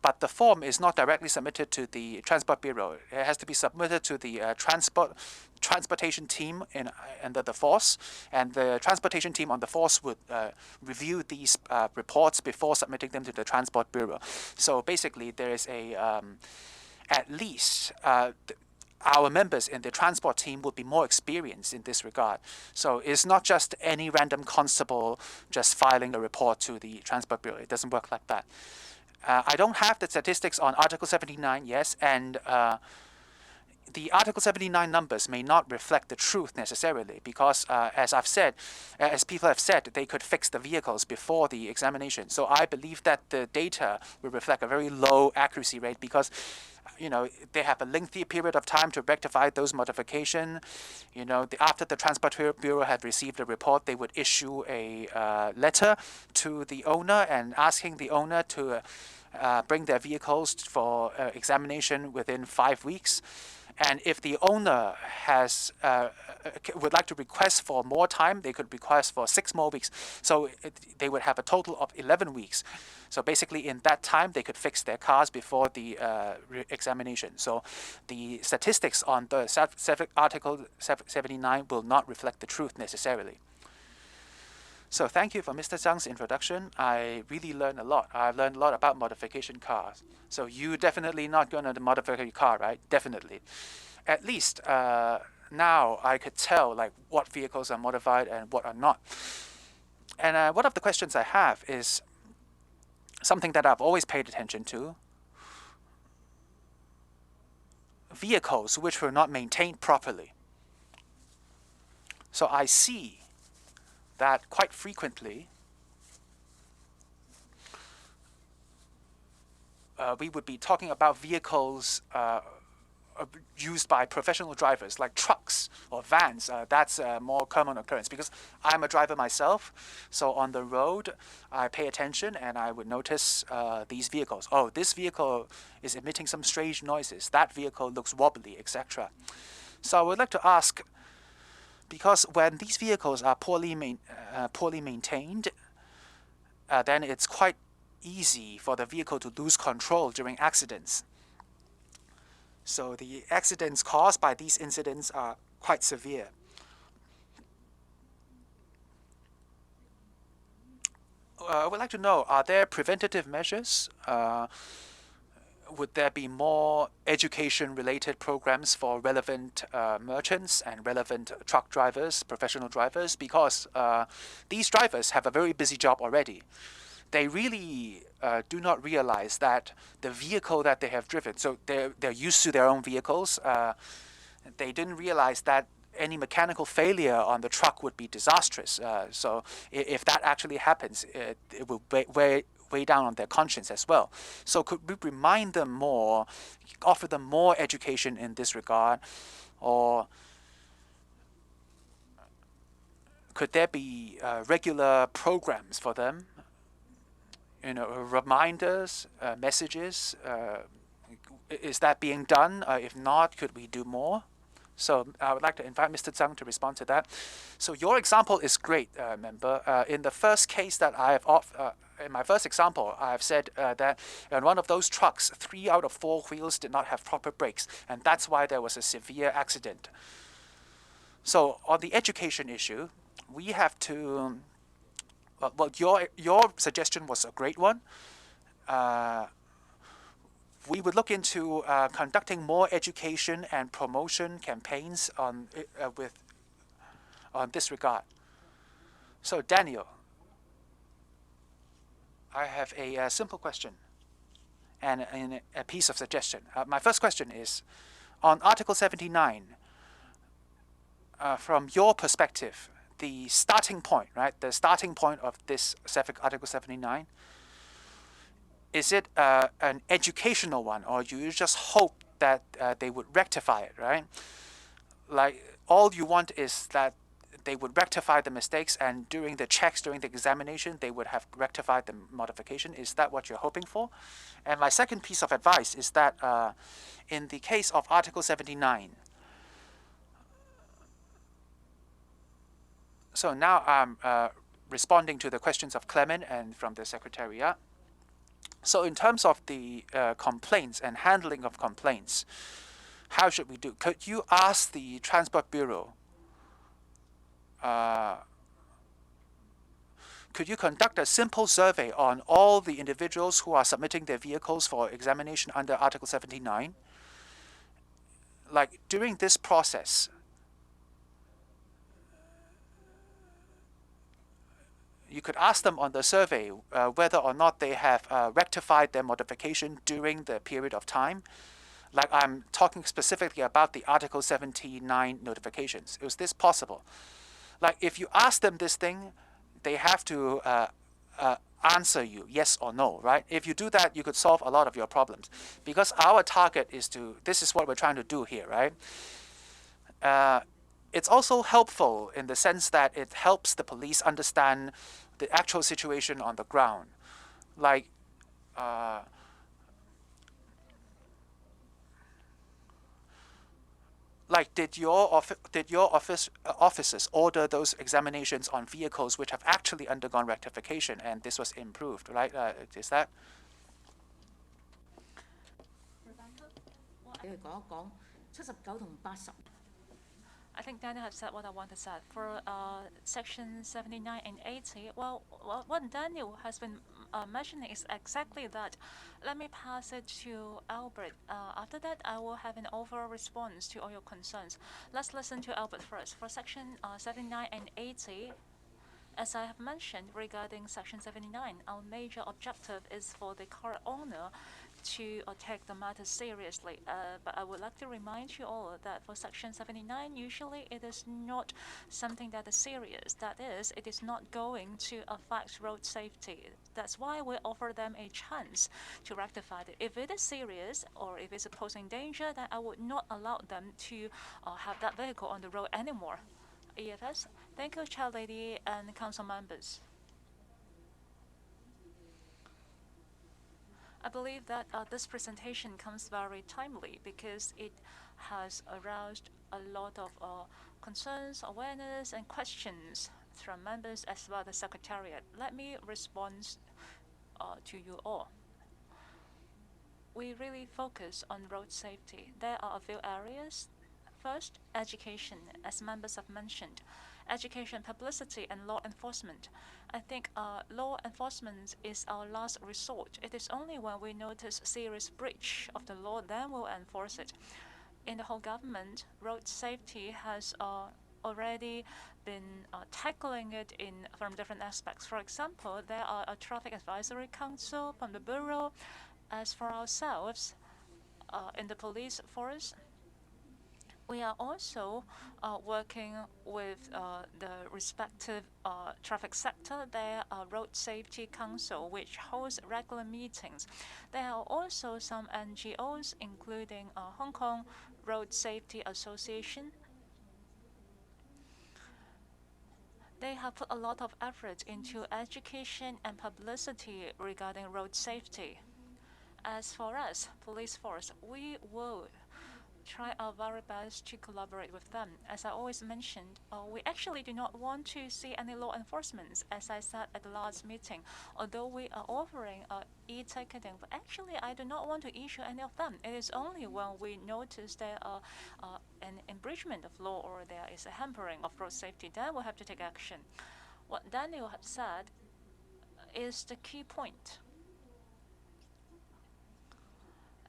But the form is not directly submitted to the Transport Bureau. It has to be submitted to the transportation team under the force, and the transportation team on the force would review these reports before submitting them to the Transport Bureau. So basically, there is at least our members in the transport team would be more experienced in this regard. So it's not just any random constable just filing a report to the Transport Bureau. It doesn't work like that. I don't have the statistics on Article 79, yes, and the Article 79 numbers may not reflect the truth necessarily because, as people have said, they could fix the vehicles before the examination. So I believe that the data will reflect a very low accuracy rate because, they have a lengthy period of time to rectify those modifications. After the Transport Bureau had received the report, they would issue a letter to the owner and asking the owner to bring their vehicles for examination within 5 weeks. And if the owner would like to request for more time, they could request for 6 more weeks. So they would have a total of 11 weeks. So basically, in that time, they could fix their cars before the examination. So the statistics on the Article 79 will not reflect the truth necessarily. So thank you for Mr. Zhang's introduction. I really learned a lot. I've learned a lot about modification cars. So you definitely not going to modify your car, right? Definitely. At least now I could tell what vehicles are modified and what are not. And one of the questions I have is something that I've always paid attention to. Vehicles which were not maintained properly. So I see that quite frequently we would be talking about vehicles used by professional drivers like trucks or vans. That's a more common occurrence because I'm a driver myself. So on the road, I pay attention and I would notice these vehicles. Oh, this vehicle is emitting some strange noises. That vehicle looks wobbly, etc. So I would like to ask, because when these vehicles are poorly maintained, then it's quite easy for the vehicle to lose control during accidents. So the accidents caused by these incidents are quite severe. I would like to know, are there preventative measures? Would there be more education-related programs for relevant merchants and relevant truck drivers, professional drivers? Because these drivers have a very busy job already. They really do not realize that the vehicle that they have driven, so they're used to their own vehicles. They didn't realize that any mechanical failure on the truck would be disastrous. So if that actually happens, it will weigh down on their conscience as well. So could we remind them more, offer them more education in this regard, or could there be regular programs for them? Reminders, messages. Is that being done? If not, could we do more? So I would like to invite Mr. Zhang to respond to that. So your example is great, member. In the first case that I have in my first example, I have said that in one of those trucks, 3 out of 4 wheels did not have proper brakes, and that's why there was a severe accident. So on the education issue, we have to. Well, your suggestion was a great one. We would look into conducting more education and promotion campaigns on this regard. So Daniel, I have a simple question and a piece of suggestion. My first question is, on Article 79, from your perspective, the starting point, right? The starting point of this Article 79, is it an educational one, or you just hope that they would rectify it, right? Like, all you want is that they would rectify the mistakes, and during the checks, during the examination, they would have rectified the modification. Is that what you're hoping for? And my second piece of advice is that in the case of Article 79, so now I'm responding to the questions of Clement and from the Secretariat. So in terms of the complaints and handling of complaints, how should we do? Could you ask the Transport Bureau, could you conduct a simple survey on all the individuals who are submitting their vehicles for examination under Article 79? Like, during this process, you could ask them on the survey whether or not they have rectified their modification during the period of time. Like I'm talking specifically about the Article 79 notifications. Is this possible? Like if you ask them this thing, they have to answer you yes or no, right? If you do that, you could solve a lot of your problems. Because our target is to, this is what we're trying to do here, right? It's also helpful in the sense that it helps the police understand the actual situation on the ground. Like, did your officers order those examinations on vehicles which have actually undergone rectification and this was improved, right? Is that? 你去講一講79同80。 I think Daniel has said what I want to say. For Section 79 and 80, well, what Daniel has been mentioning is exactly that. Let me pass it to Albert. After that, I will have an overall response to all your concerns. Let's listen to Albert first. For Section 79 and 80, as I have mentioned regarding Section 79, our major objective is for the car owner to take the matter seriously. But I would like to remind you all that for Section 79, usually it is not something that is serious. That is, it is not going to affect road safety. That's why we offer them a chance to rectify it. If it is serious or if it's posing danger, then I would not allow them to have that vehicle on the road anymore. EFS, thank you, Chair Lady and Council members. I believe that this presentation comes very timely because it has aroused a lot of concerns, awareness, and questions from members as well as the Secretariat. Let me respond to you all. We really focus on road safety. There are a few areas. First, education, as members have mentioned. Education, publicity, and law enforcement. I think law enforcement is our last resort. It is only when we notice serious breach of the law, then we'll enforce it. In the whole government, road safety has already been tackling it from different aspects. For example, there are a traffic advisory council from the bureau. As for ourselves, in the police force, we are also working with the respective traffic sector. There are Road Safety Council, which hosts regular meetings. There are also some NGOs, including Hong Kong Road Safety Association. They have put a lot of effort into education and publicity regarding road safety. As for us, police force, we will try our very best to collaborate with them. As I always mentioned, we actually do not want to see any law enforcement, as I said at the last meeting. Although we are offering e-ticketing, but actually I do not want to issue any of them. It is only when we notice there are an infringement of law or there is a hampering of road safety, then we'll have to take action. What Daniel has said is the key point.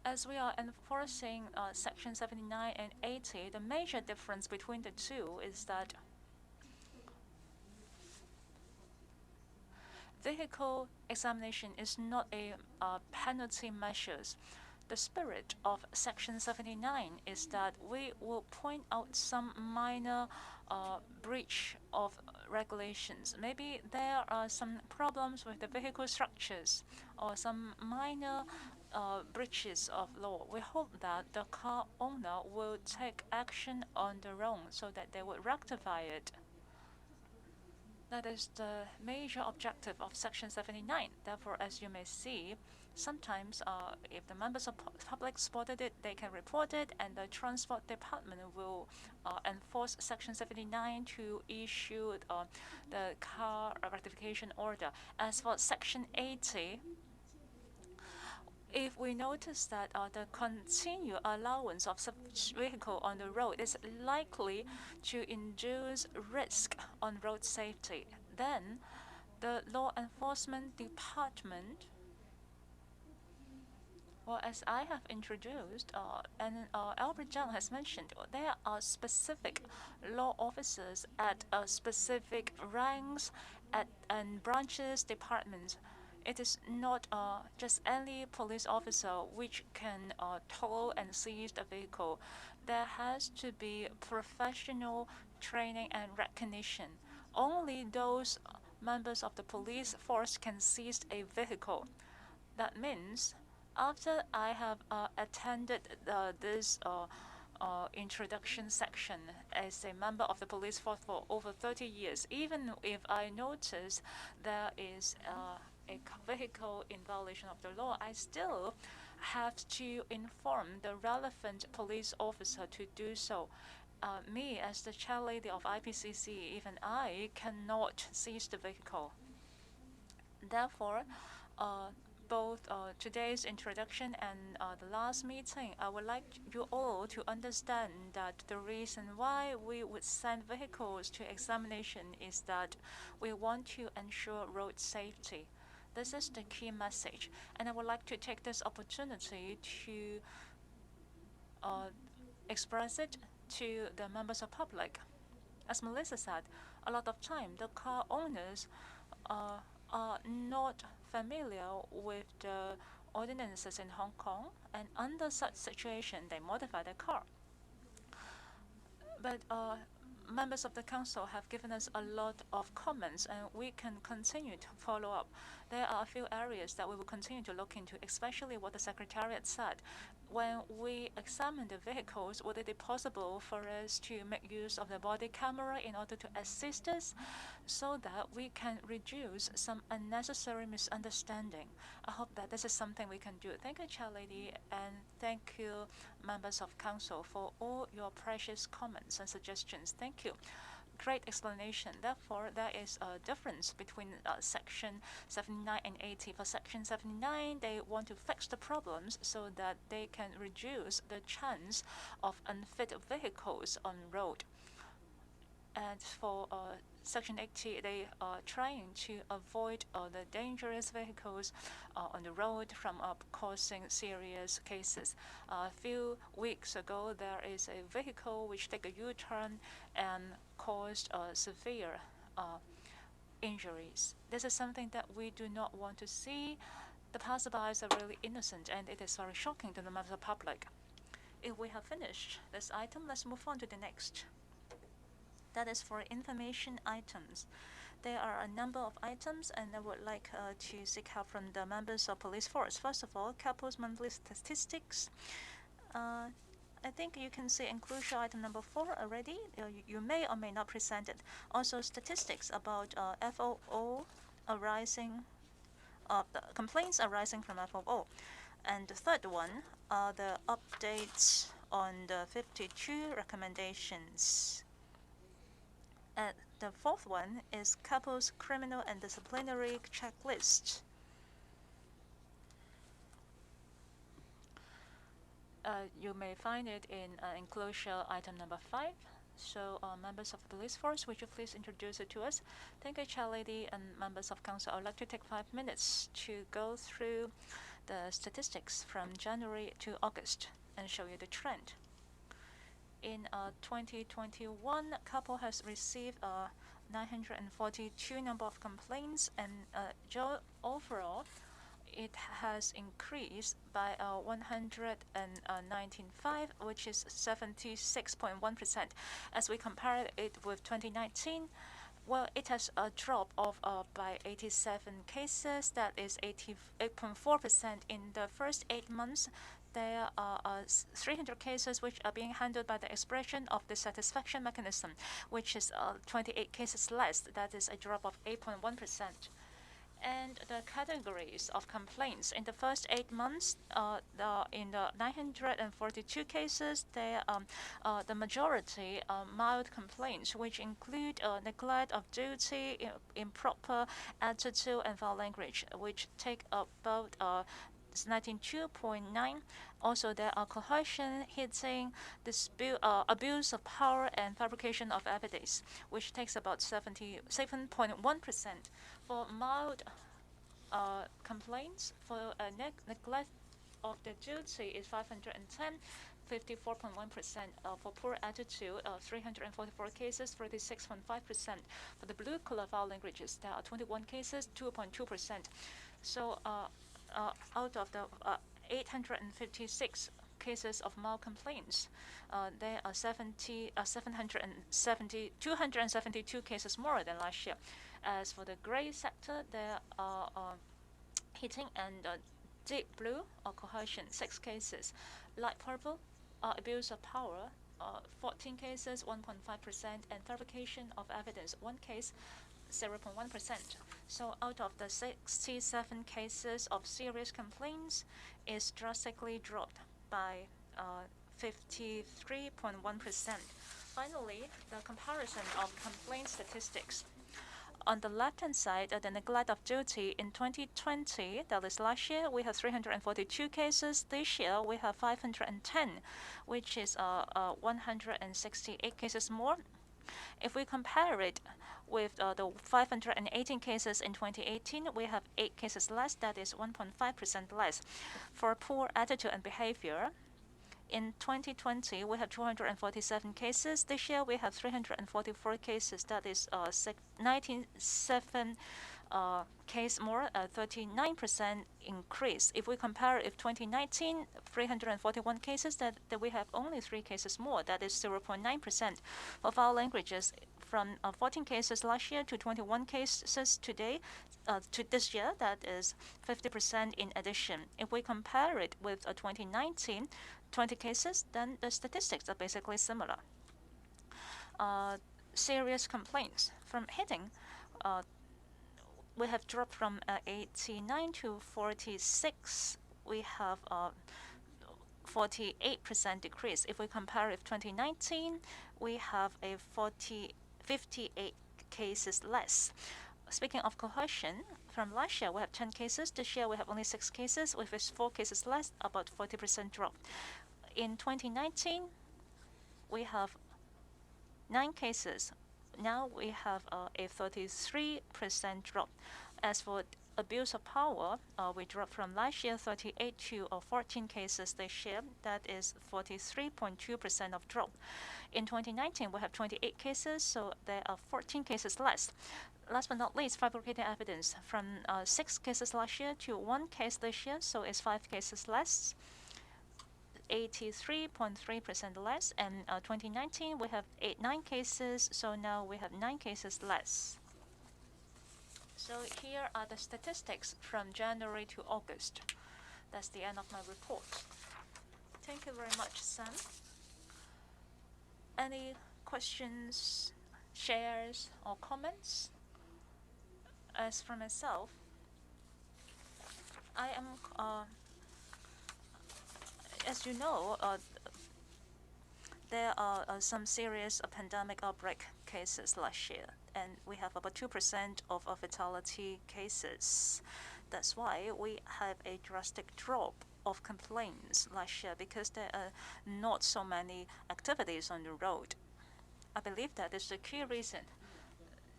As we are enforcing Section 79 and 80, the major difference between the two is that vehicle examination is not a penalty measures. The spirit of Section 79 is that we will point out some minor breach of regulations. Maybe there are some problems with the vehicle structures or some minor breaches of law. We hope that the car owner will take action on their own so that they will rectify it. That is the major objective of Section 79. Therefore, as you may see, sometimes if the members of public spotted it, they can report it, and the Transport Department will enforce Section 79 to issue the car rectification order. As for Section 80, if we notice that the continued allowance of such vehicle on the road is likely to induce risk on road safety, then the law enforcement department, well, as I have introduced, and Albert Zhang has mentioned, there are specific law officers at specific ranks and branches, departments. It is not just any police officer which can tow and seize the vehicle. There has to be professional training and recognition. Only those members of the police force can seize a vehicle. That means after I have attended this introduction section as a member of the police force for over 30 years, even if I notice there is a vehicle in violation of the law, I still have to inform the relevant police officer to do so. Me, as the chair lady of IPCC, even I cannot seize the vehicle. Therefore, both today's introduction and the last meeting, I would like you all to understand that the reason why we would send vehicles to examination is that we want to ensure road safety. This is the key message, and I would like to take this opportunity to express it to the members of public. As Melissa said, a lot of time the car owners are not familiar with the ordinances in Hong Kong, and under such situation, they modify their car. But members of the council have given us a lot of comments, and we can continue to follow up. There are a few areas that we will continue to look into, especially what the Secretariat said. When we examine the vehicles, would it be possible for us to make use of the body camera in order to assist us so that we can reduce some unnecessary misunderstanding? I hope that this is something we can do. Thank you, Chair Lady, and thank you, members of council, for all your precious comments and suggestions. Thank you. Great explanation. Therefore, there is a difference between Section 79 and 80. For Section 79, they want to fix the problems so that they can reduce the chance of unfit vehicles on road. And for Section 80, they are trying to avoid the dangerous vehicles on the road from causing serious cases. A few weeks ago, there is a vehicle which took a U-turn and caused severe injuries. This is something that we do not want to see. The passerbys are really innocent, and it is very shocking to the members of the public. If we have finished this item, let's move on to the next. That is for information items. There are a number of items, and I would like to seek help from the members of police force. First of all, CAPO's monthly statistics. I think you can see inclusion item number 4 already. You may or may not present it. Also, statistics about FOO arising, the complaints arising from FOO. And the third one are the updates on the 52 recommendations. And the fourth one is CAPO's criminal and disciplinary checklist. You may find it in enclosure item number 5. So, members of the police force, would you please introduce it to us? Thank you, Chair Lady, and members of council. I would like to take 5 minutes to go through the statistics from January to August and show you the trend. In 2021, CAPO has received 942 number of complaints, and overall, it has increased by 119.5, which is 76.1%. As we compare it with 2019, well, it has a drop of by 87 cases. That is 88.4%. In the first 8 months, there are 300 cases which are being handled by the expression of the satisfaction mechanism, which is 28 cases less. That is a drop of 8.1%. And the categories of complaints in the first 8 months, in the 942 cases, the majority are mild complaints, which include neglect of duty, improper attitude, and foul language, which take about 92.9. Also, there are coercion, hitting, dispute, abuse of power, and fabrication of evidence, which takes about 77.1%. For mild complaints, for neglect of the duty is 510, 54.1%. For poor attitude, 344 cases, 36.5%. For the blue collar foul languages, there are 21 cases, 2.2%. So out of the 856 cases of malcomplaints, there are 272 cases more than last year. As for the grey sector, there are heating and deep blue or cohesion, 6 cases. Light purple, abuse of power, 14 cases, 1.5%, and fabrication of evidence, 1 case, 0.1%. So out of the 67 cases of serious complaints, is drastically dropped by 53.1%. Finally, the comparison of complaint statistics. On the left-hand side, the neglect of duty in 2020, that is last year, we have 342 cases. This year, we have 510, which is 168 cases more. If we compare it with the 518 cases in 2018, we have 8 cases less, that is 1.5% less. For poor attitude and behavior, in 2020, we have 247 cases. This year, we have 344 cases. That is 97 case more, 39% increase. If we compare it with 2019, 341 cases, that we have only 3 cases more. That is 0.9%. For foul languages, from 14 cases last year to 21 cases today, to this year, that is 50% in addition. If we compare it with 2019, 20 cases, then the statistics are basically similar. Serious complaints from hitting, we have dropped from 89 to 46. We have 48% decrease. If we compare with 2019, we have a 58 cases less. Speaking of cohesion, from last year we have 10 cases. This year we have only 6 cases, with 4 cases less, about 40% drop. In 2019, we have 9 cases. Now we have a 33% drop. As for abuse of power, we dropped from last year 38 to 14 cases this year. That is 43.2% of drop. In 2019, we have 28 cases, so there are 14 cases less. Last but not least, fabricated evidence, from 6 cases last year to 1 case this year, so it's 5 cases less. 83.3% less, and 2019 we have 9 cases, so now we have 9 cases less. So here are the statistics from January to August. That's the end of my report. Thank you very much, Sam. Any questions, shares, or comments? As for myself, I am as you know, there are some serious pandemic outbreak cases last year, and we have about 2% of fatality cases. That's why we have a drastic drop of complaints last year, because there are not so many activities on the road. I believe that is the key reason.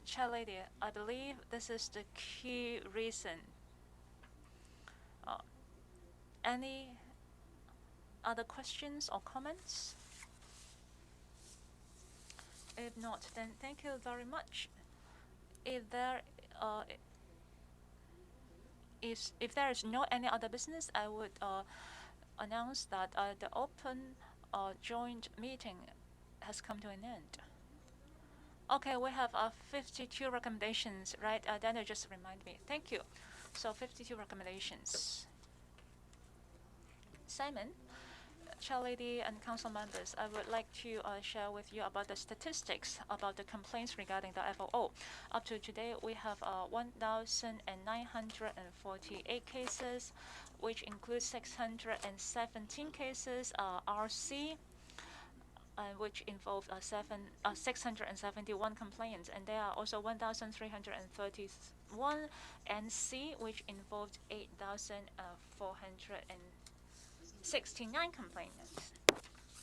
Chair Lady, I believe this is the key reason. Any other questions or comments? If not, then thank you very much. If there is no any other business, I would announce that the open joint meeting has come to an end. Okay, we have 52 recommendations, right? Daniel just remind me. Thank you. So 52 recommendations. Simon, Chair Lady and Council members, I would like to share with you about the statistics about the complaints regarding the FOO. Up to today, we have 1,948 cases, which includes 617 cases RC, which involved 671 complaints, and there are also 1,331 NC, which involved 8,469 complainants.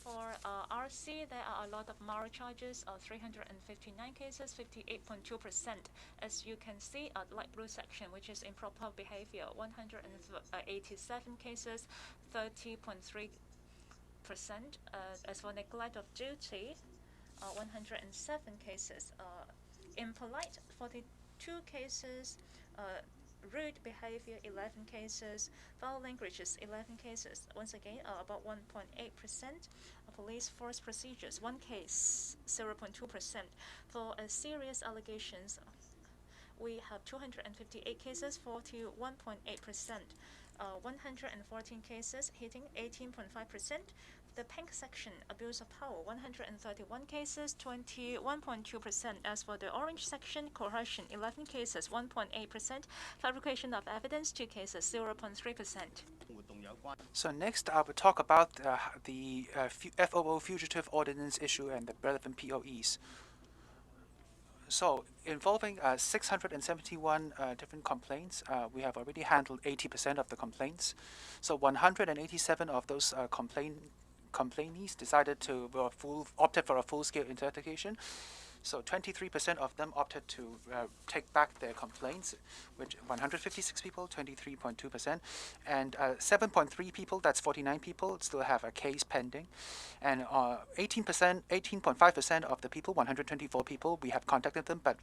For RC, there are a lot of moral charges, 359 cases, 58.2%. As you can see, light blue section, which is improper behavior, 187 cases, 30.3%. As for neglect of duty, 107 cases. Impolite, 42 cases, rude behavior, 11 cases. Foul languages, 11 cases. Once again, about 1.8%. Police force procedures, 1 case, 0.2%. For serious allegations, we have 258 cases, 41.8%. 114 cases, hitting 18.5%. The pink section, abuse of power, 131 cases, 21.2%. As for the orange section, coercion, 11 cases, 1.8%. Fabrication of evidence, 2 cases, 0.3%. So next, I will talk about the FOO fugitive ordinance issue and the relevant POEs. So involving 671 different complaints, we have already handled 80% of the complaints. So 187 of those complainees decided to opted for a full-scale investigation. So 23% of them opted to take back their complaints, which 156 people, 23.2%, and 7.3 people, that's 49 people, still have a case pending, and 18.5% of the people, 124 people, we have contacted them, but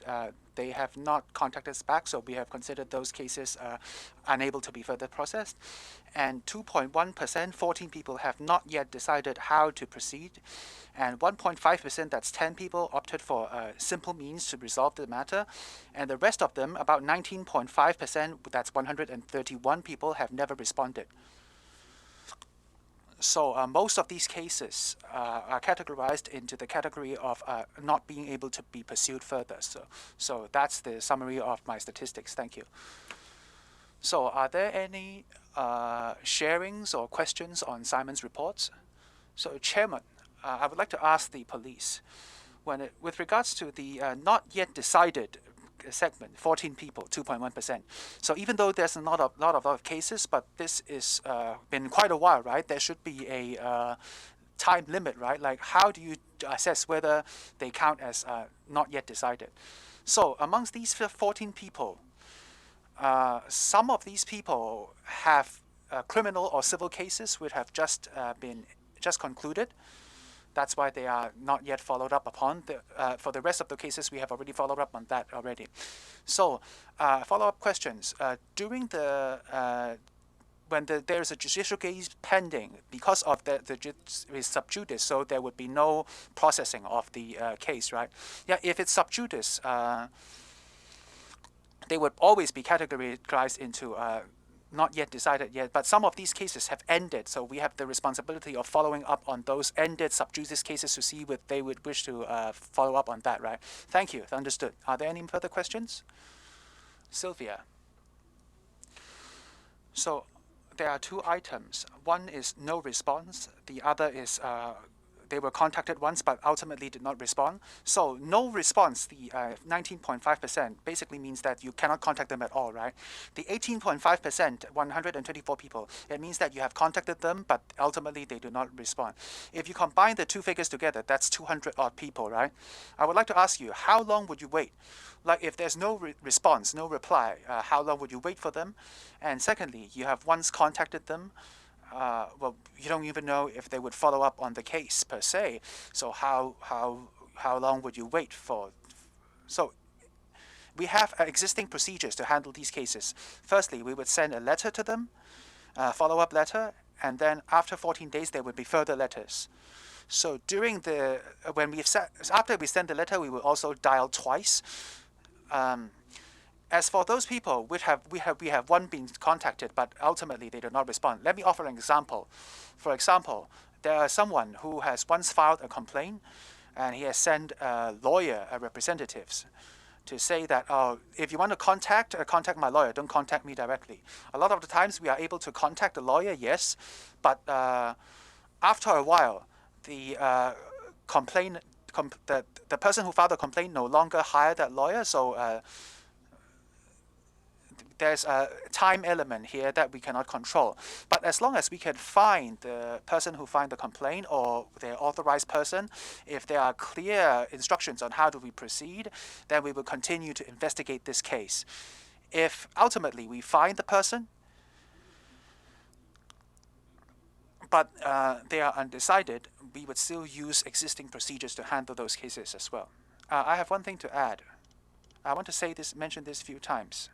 they have not contacted us back, so we have considered those cases unable to be further processed. And 2.1%, 14 people have not yet decided how to proceed. And 1.5%, that's 10 people, opted for simple means to resolve the matter. And the rest of them, about 19.5%, that's 131 people, have never responded. So most of these cases are categorized into the category of not being able to be pursued further. So that's the summary of my statistics. Thank you. So are there any sharings or questions on Simon's reports? So Chairman, I would like to ask the police, with regards to the not yet decided segment, 14 people, 2.1%. So even though there's a lot of cases, but this is been quite a while, right? There should be a time limit, right? Like, how do you assess whether they count as not yet decided? So amongst these 14 people, some of these people have criminal or civil cases which have just concluded. That's why they are not yet followed up upon. For the rest of the cases, we have already followed up on that already. So, follow-up questions. During when there's a judicial case pending, because of the is sub judice, so there would be no processing of the case, right? Yeah, if it's sub judice, they would always be categorized into not yet decided yet, but some of these cases have ended, so we have the responsibility of following up on those ended sub judice cases to see if they would wish to follow up on that, right? Thank you, understood. Are there any further questions? Sylvia. So there are 2 items. One is no response, the other is they were contacted once but ultimately did not respond. So no response, the 19.5%, basically means that you cannot contact them at all, right? The 18.5%, 124 people, it means that you have contacted them but ultimately they do not respond. If you combine the 2 figures together, that's 200 odd people, right? I would like to ask you, how long would you wait? Like, if there's no response, no reply, how long would you wait for them? And secondly, you have once contacted them, well, you don't even know if they would follow up on the case per se. So how long would you wait for? So we have existing procedures to handle these cases. Firstly, we would send a letter to them, follow-up letter, and then after 14 days there would be further letters. So during after we send the letter, we will also dial twice. As for those people, we have one been contacted, but ultimately they do not respond. Let me offer an example. For example, there is someone who has once filed a complaint, and he has sent a lawyer, representatives, to say that, if you want to contact my lawyer, don't contact me directly. A lot of the times we are able to contact the lawyer, yes, but after a while, the the person who filed the complaint no longer hired that lawyer, so there's a time element here that we cannot control. But as long as we can find the person who filed the complaint or their authorized person, if there are clear instructions on how do we proceed, then we will continue to investigate this case. If ultimately we find the person, but they are undecided, we would still use existing procedures to handle those cases as well. I have one thing to add. I want to mention this a few times.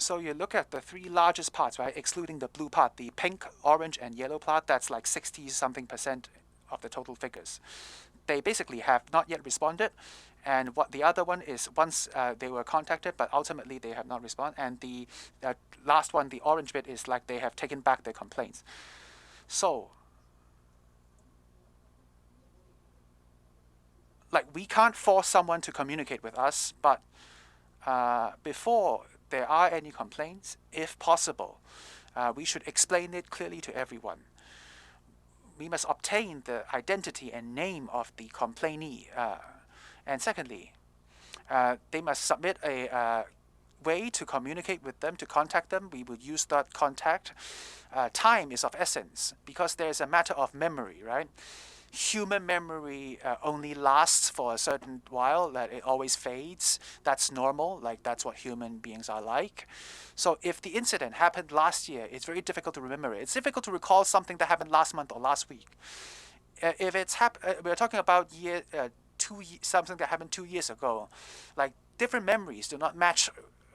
So you look at the three largest parts, right? Excluding the blue part, the pink, orange, and yellow part, that's like 60-something% of the total figures. They basically have not yet responded. And what the other one is, once they were contacted, but ultimately they have not responded. And the last one, the orange bit, is like they have taken back their complaints. So, like, we can't force someone to communicate with us, but before there are any complaints, if possible, we should explain it clearly to everyone. We must obtain the identity and name of the complainee. And secondly, they must submit a way to communicate with them, to contact them. We would use that contact. Time is of essence because there's a matter of memory, right? Human memory only lasts for a certain while, that it always fades. That's normal, like that's what human beings are like. So if the incident happened last year, it's very difficult to remember it. It's difficult to recall something that happened last month or last week. If it's we're talking about something that happened 2 years ago, like different memories do not match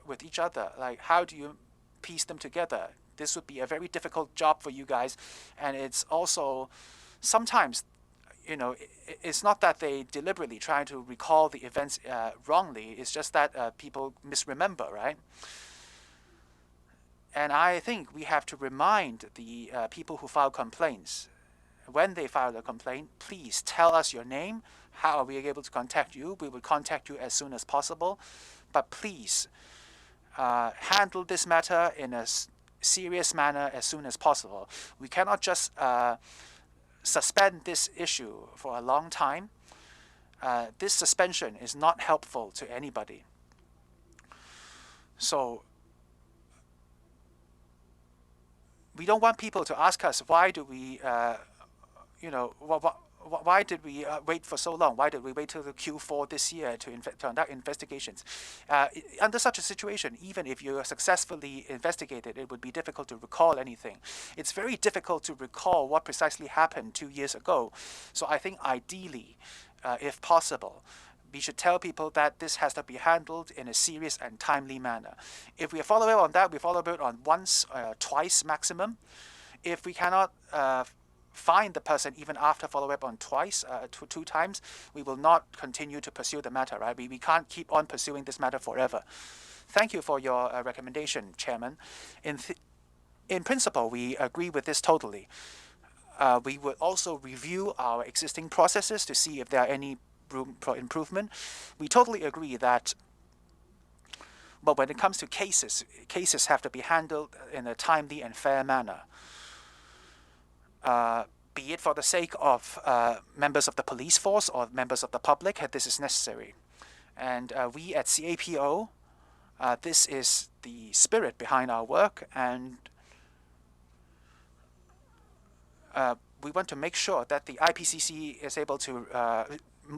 with each other. Like how do you piece them together? This would be a very difficult job for you guys, and it's also sometimes, it's not that they deliberately try to recall the events wrongly. It's just that people misremember, right? And I think we have to remind the people who file complaints, when they file a complaint, please tell us your name. How are we able to contact you? We will contact you as soon as possible. But please handle this matter in a serious manner as soon as possible. We cannot just suspend this issue for a long time. This suspension is not helpful to anybody. So we don't want people to ask us, why do we, why did we wait for so long? Why did we wait till the Q4 this year to conduct investigations? Under such a situation, even if you are successfully investigated, it would be difficult to recall anything. It's very difficult to recall what precisely happened 2 years ago. So I think ideally, if possible, we should tell people that this has to be handled in a serious and timely manner. If we follow up on that, we follow up on once, twice maximum. If we cannot find the person even after follow up on twice, two times, we will not continue to pursue the matter, right? We can't keep on pursuing this matter forever. Thank you for your recommendation, Chairman. In principle, we agree with this totally. We would also review our existing processes to see if there are any room for improvement. We totally agree that, but when it comes to cases have to be handled in a timely and fair manner. Be it for the sake of members of the police force or members of the public, this is necessary. And we at CAPO, this is the spirit behind our work, and we want to make sure that the IPCC is able to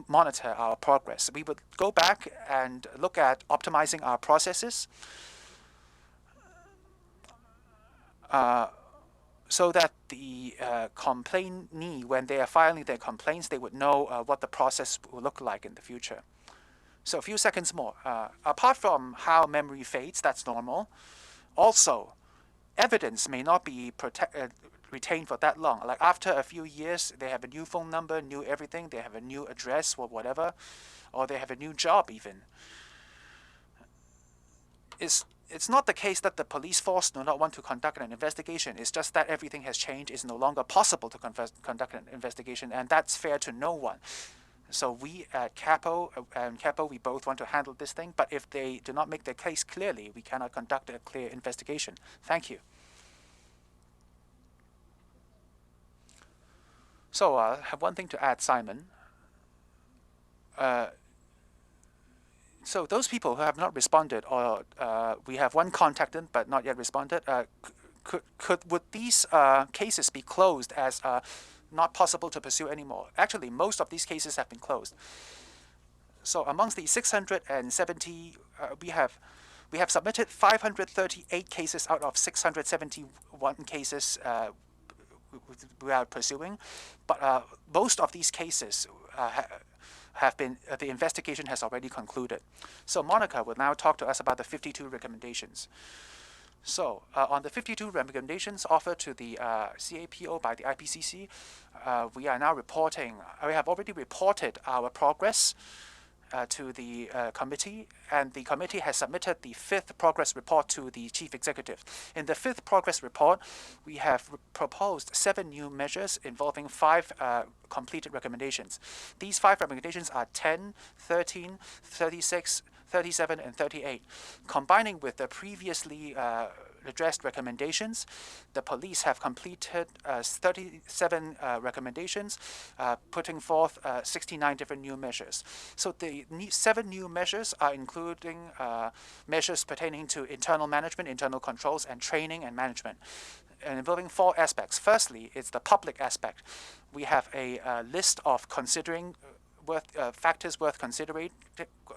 monitor our progress. We would go back and look at optimizing our processes so that the complainee, when they are filing their complaints, they would know what the process will look like in the future. So a few seconds more. Apart from how memory fades, that's normal. Also, evidence may not be retained for that long. Like after a few years, they have a new phone number, new everything, they have a new address or whatever, or they have a new job even. It's not the case that the police force do not want to conduct an investigation. It's just that everything has changed. It's no longer possible to conduct an investigation, and that's fair to no one. So we at CAPO and CAPO, we both want to handle this thing, but if they do not make their case clearly, we cannot conduct a clear investigation. Thank you. So I have one thing to add, Simon. So those people who have not responded, or we have one contacted but not yet responded, would these cases be closed as not possible to pursue anymore? Actually, most of these cases have been closed. So amongst the 670, we have submitted 538 cases out of 671 cases we are pursuing, but most of these cases have been, the investigation has already concluded. So Monica will now talk to us about the 52 recommendations. So, on the 52 recommendations offered to the CAPO by the IPCC, we are now reporting, we have already reported our progress to the committee, and the committee has submitted the 5th progress report to the chief executive. In the 5th progress report, we have proposed 7 new measures involving 5 completed recommendations. These 5 recommendations are 10, 13, 36, 37, and 38. Combining with the previously addressed recommendations, the police have completed 37 recommendations, putting forth 69 different new measures. So the 7 new measures are including measures pertaining to internal management, internal controls, and training and management, and involving 4 aspects. Firstly, it's the public aspect. We have a list of factors worth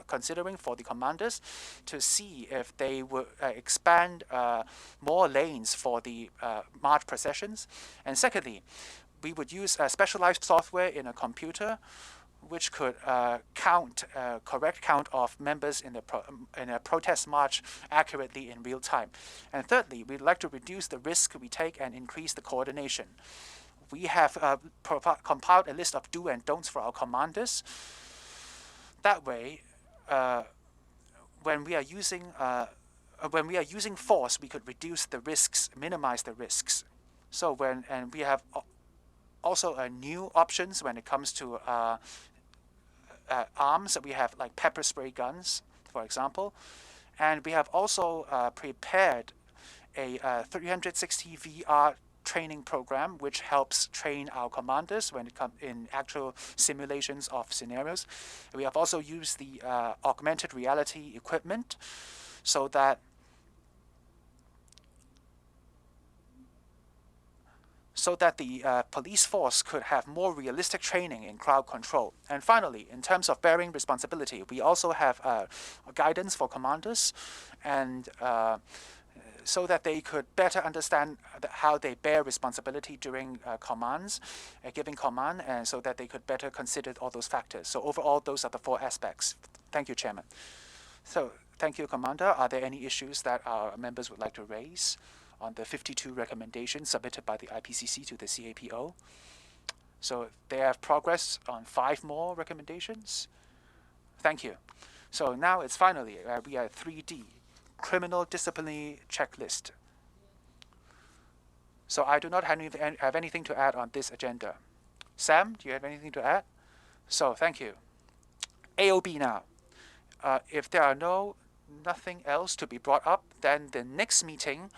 considering for the commanders to see if they would expand more lanes for the march processions. And secondly, we would use specialized software in a computer which could correct count of members in a protest march accurately in real time. And thirdly, we'd like to reduce the risk we take and increase the coordination. We have compiled a list of do and don'ts for our commanders. That way, when we are using force, we could reduce the risks, minimize the risks. So we have also new options when it comes to arms. We have like pepper spray guns, for example, and we have also prepared a 360 VR training program which helps train our commanders when it comes in actual simulations of scenarios. We have also used the augmented reality equipment so that the police force could have more realistic training in crowd control. And finally, in terms of bearing responsibility, we also have guidance for commanders, and so that they could better understand how they bear responsibility during giving command, and so that they could better consider all those factors. So overall, those are the 4 aspects. Thank you, Chairman. So thank you, Commander. Are there any issues that our members would like to raise on the 52 recommendations submitted by the IPCC to the CAPO? So they have progress on 5 more recommendations. Thank you. So now it's finally, we are at 3D. Criminal disciplinary checklist. So I do not have anything to add on this agenda. Sam, do you have anything to add? So thank you. AOB now. If there are nothing else to be brought up, then the next meeting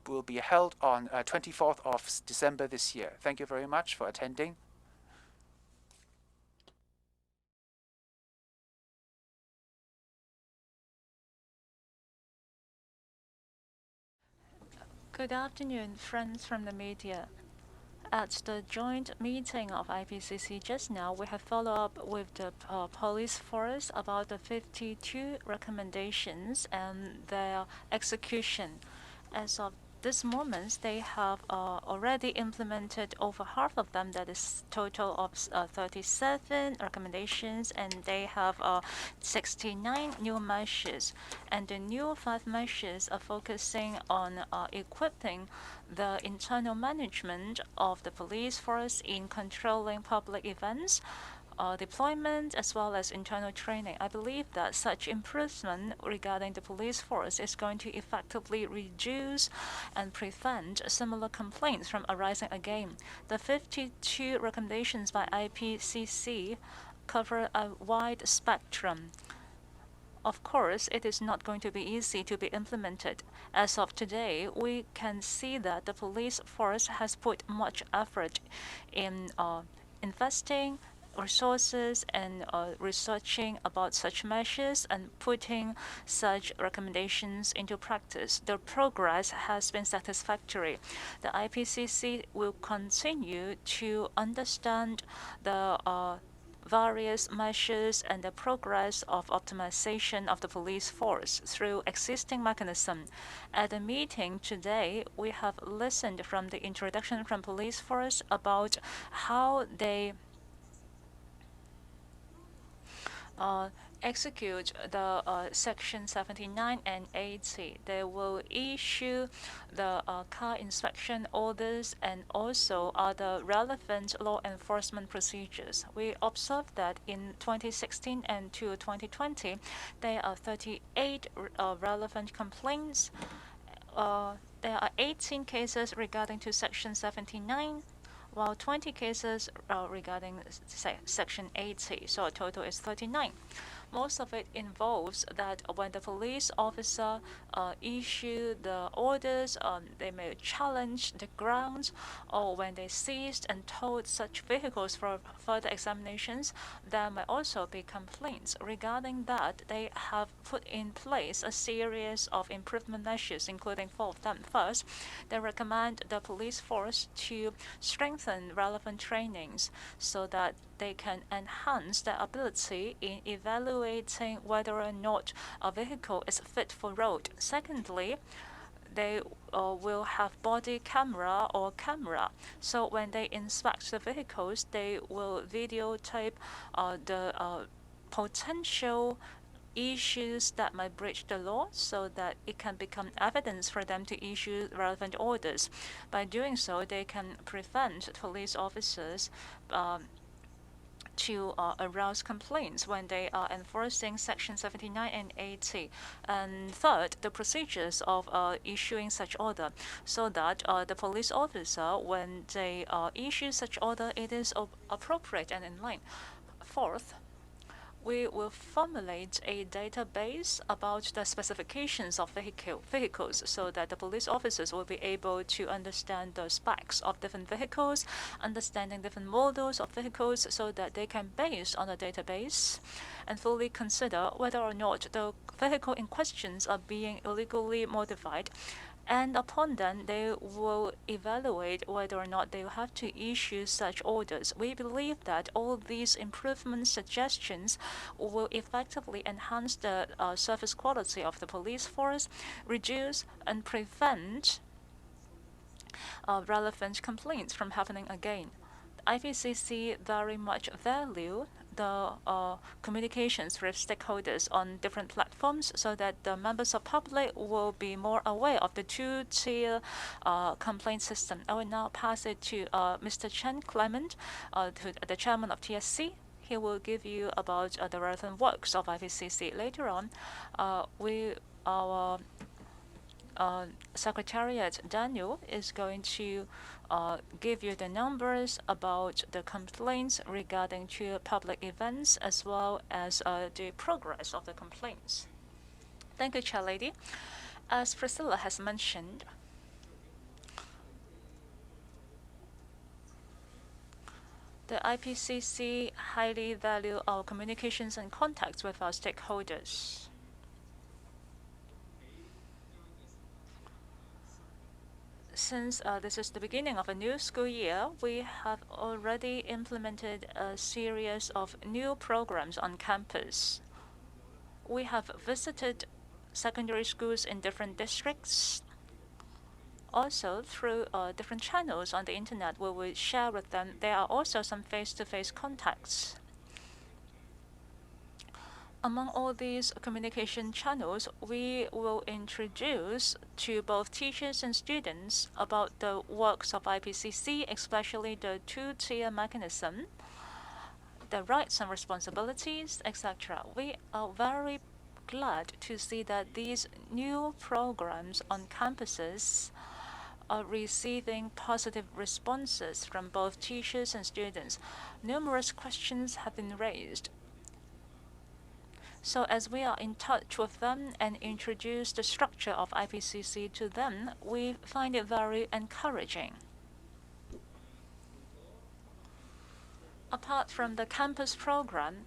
will be held on 24th of December this year. Thank you very much for attending. Good afternoon, friends from the media. At the joint meeting of IPCC just now, we have followed up with the police force about the 52 recommendations and their execution. As of this moment, they have already implemented over half of them. That is total of 37 recommendations, and they have 69 new measures. And the new 5 measures are focusing on equipping the internal management of the police force in controlling public events, deployment, as well as internal training. I believe that such improvement regarding the police force is going to effectively reduce and prevent similar complaints from arising again. The 52 recommendations by IPCC cover a wide spectrum. Of course, it is not going to be easy to be implemented. As of today, we can see that the police force has put much effort in investing resources and researching about such measures and putting such recommendations into practice. The progress has been satisfactory. The IPCC will continue to understand the various measures and the progress of optimization of the police force through existing mechanism. At the meeting today, we have listened from the introduction from police force about how they execute the Section 79 and 80. They will issue the car inspection orders and also other relevant law enforcement procedures. We observed that in 2016 and to 2020, there are 38 relevant complaints. There are 18 cases regarding to Section 79, while 20 cases regarding Section 80, so a total is 39. Most of it involves that when the police officer issue the orders, they may challenge the grounds, or when they seized and towed such vehicles for further examinations, there may also be complaints. Regarding that, they have put in place a series of improvement measures, including 4 of them. First, they recommend the police force to strengthen relevant trainings so that they can enhance their ability in evaluating whether or not a vehicle is fit for road. Secondly, they will have body camera or camera. So when they inspect the vehicles, they will videotape the potential issues that might breach the law so that it can become evidence for them to issue relevant orders. By doing so, they can prevent police officers to arouse complaints when they are enforcing Section 79 and 80. And third, the procedures of issuing such order, so that the police officer, when they issue such order, it is appropriate and in line. Fourth, we will formulate a database about the specifications of vehicles so that the police officers will be able to understand the specs of different vehicles, understanding different models of vehicles, so that they can, based on the database, and fully consider whether or not the vehicle in questions are being illegally modified. And upon then, they will evaluate whether or not they will have to issue such orders. We believe that all these improvement suggestions will effectively enhance the service quality of the police force, reduce and prevent relevant complaints from happening again. IPCC very much value the communications with stakeholders on different platforms so that the members of public will be more aware of the two-tier complaint system. I will now pass it to Mr. Chan Clement, the chairman of TSC. He will give you about the relevant works of IPCC. Later on, our Secretariat Daniel is going to give you the numbers about the complaints regarding to public events as well as the progress of the complaints. Thank you, Chair Lady. As Priscilla has mentioned, the IPCC highly value our communications and contacts with our stakeholders. Since this is the beginning of a new school year, we have already implemented a series of new programs on campus. We have visited secondary schools in different districts. Also, through different channels on the internet, we will share with them. There are also some face-to-face contacts. Among all these communication channels, we will introduce to both teachers and students about the works of IPCC, especially the two-tier mechanism, the rights and responsibilities, etc. We are very glad to see that these new programs on campuses are receiving positive responses from both teachers and students. Numerous questions have been raised. So as we are in touch with them and introduce the structure of IPCC to them, we find it very encouraging. Apart from the campus program,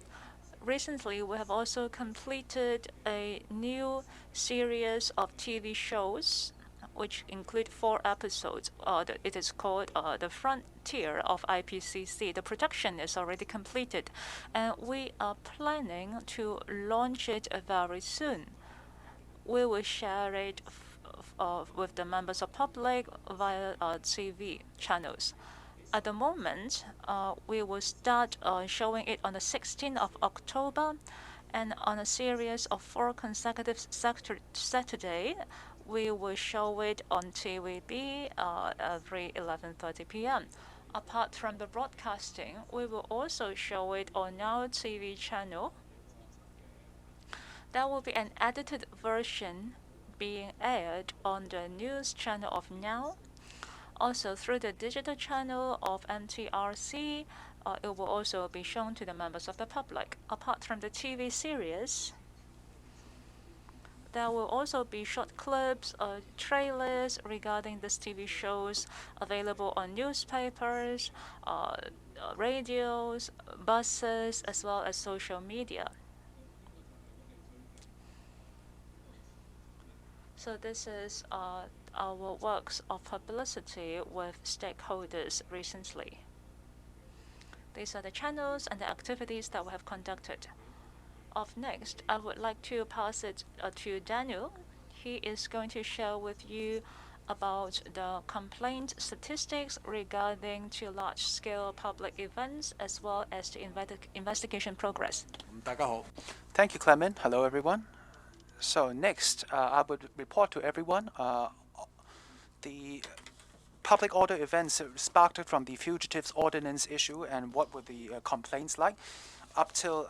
recently we have also completed a new series of TV shows which include 4 episodes. It is called the Frontier of Ipcc. The production is already completed, and we are planning to launch it very soon. We will share it with the members of public via TV channels. At the moment, we will start showing it on the 16th of October, And on a series of 4 consecutive Saturday, we will show it on TVB every 11:30 p.m. Apart from the broadcasting, we will also show it on our TV channel. There will be an edited version being aired on the news channel of Now. Also, through the digital channel of MTRC, it will also be shown to the members of the public. Apart from the TV series, there will also be short clips or trailers regarding these TV shows available on newspapers, radios, buses, as well as social media. So this is our works of publicity with stakeholders recently. These are the channels and the activities that we have conducted. Up next, I would like to pass it to Daniel. He is going to share with you about the complaint statistics regarding to large-scale public events as well as the investigation progress. Thank you, Clement. Hello, everyone. So next, I would report to everyone the public order events sparked from the Fugitives Ordinance issue and what were the complaints like up till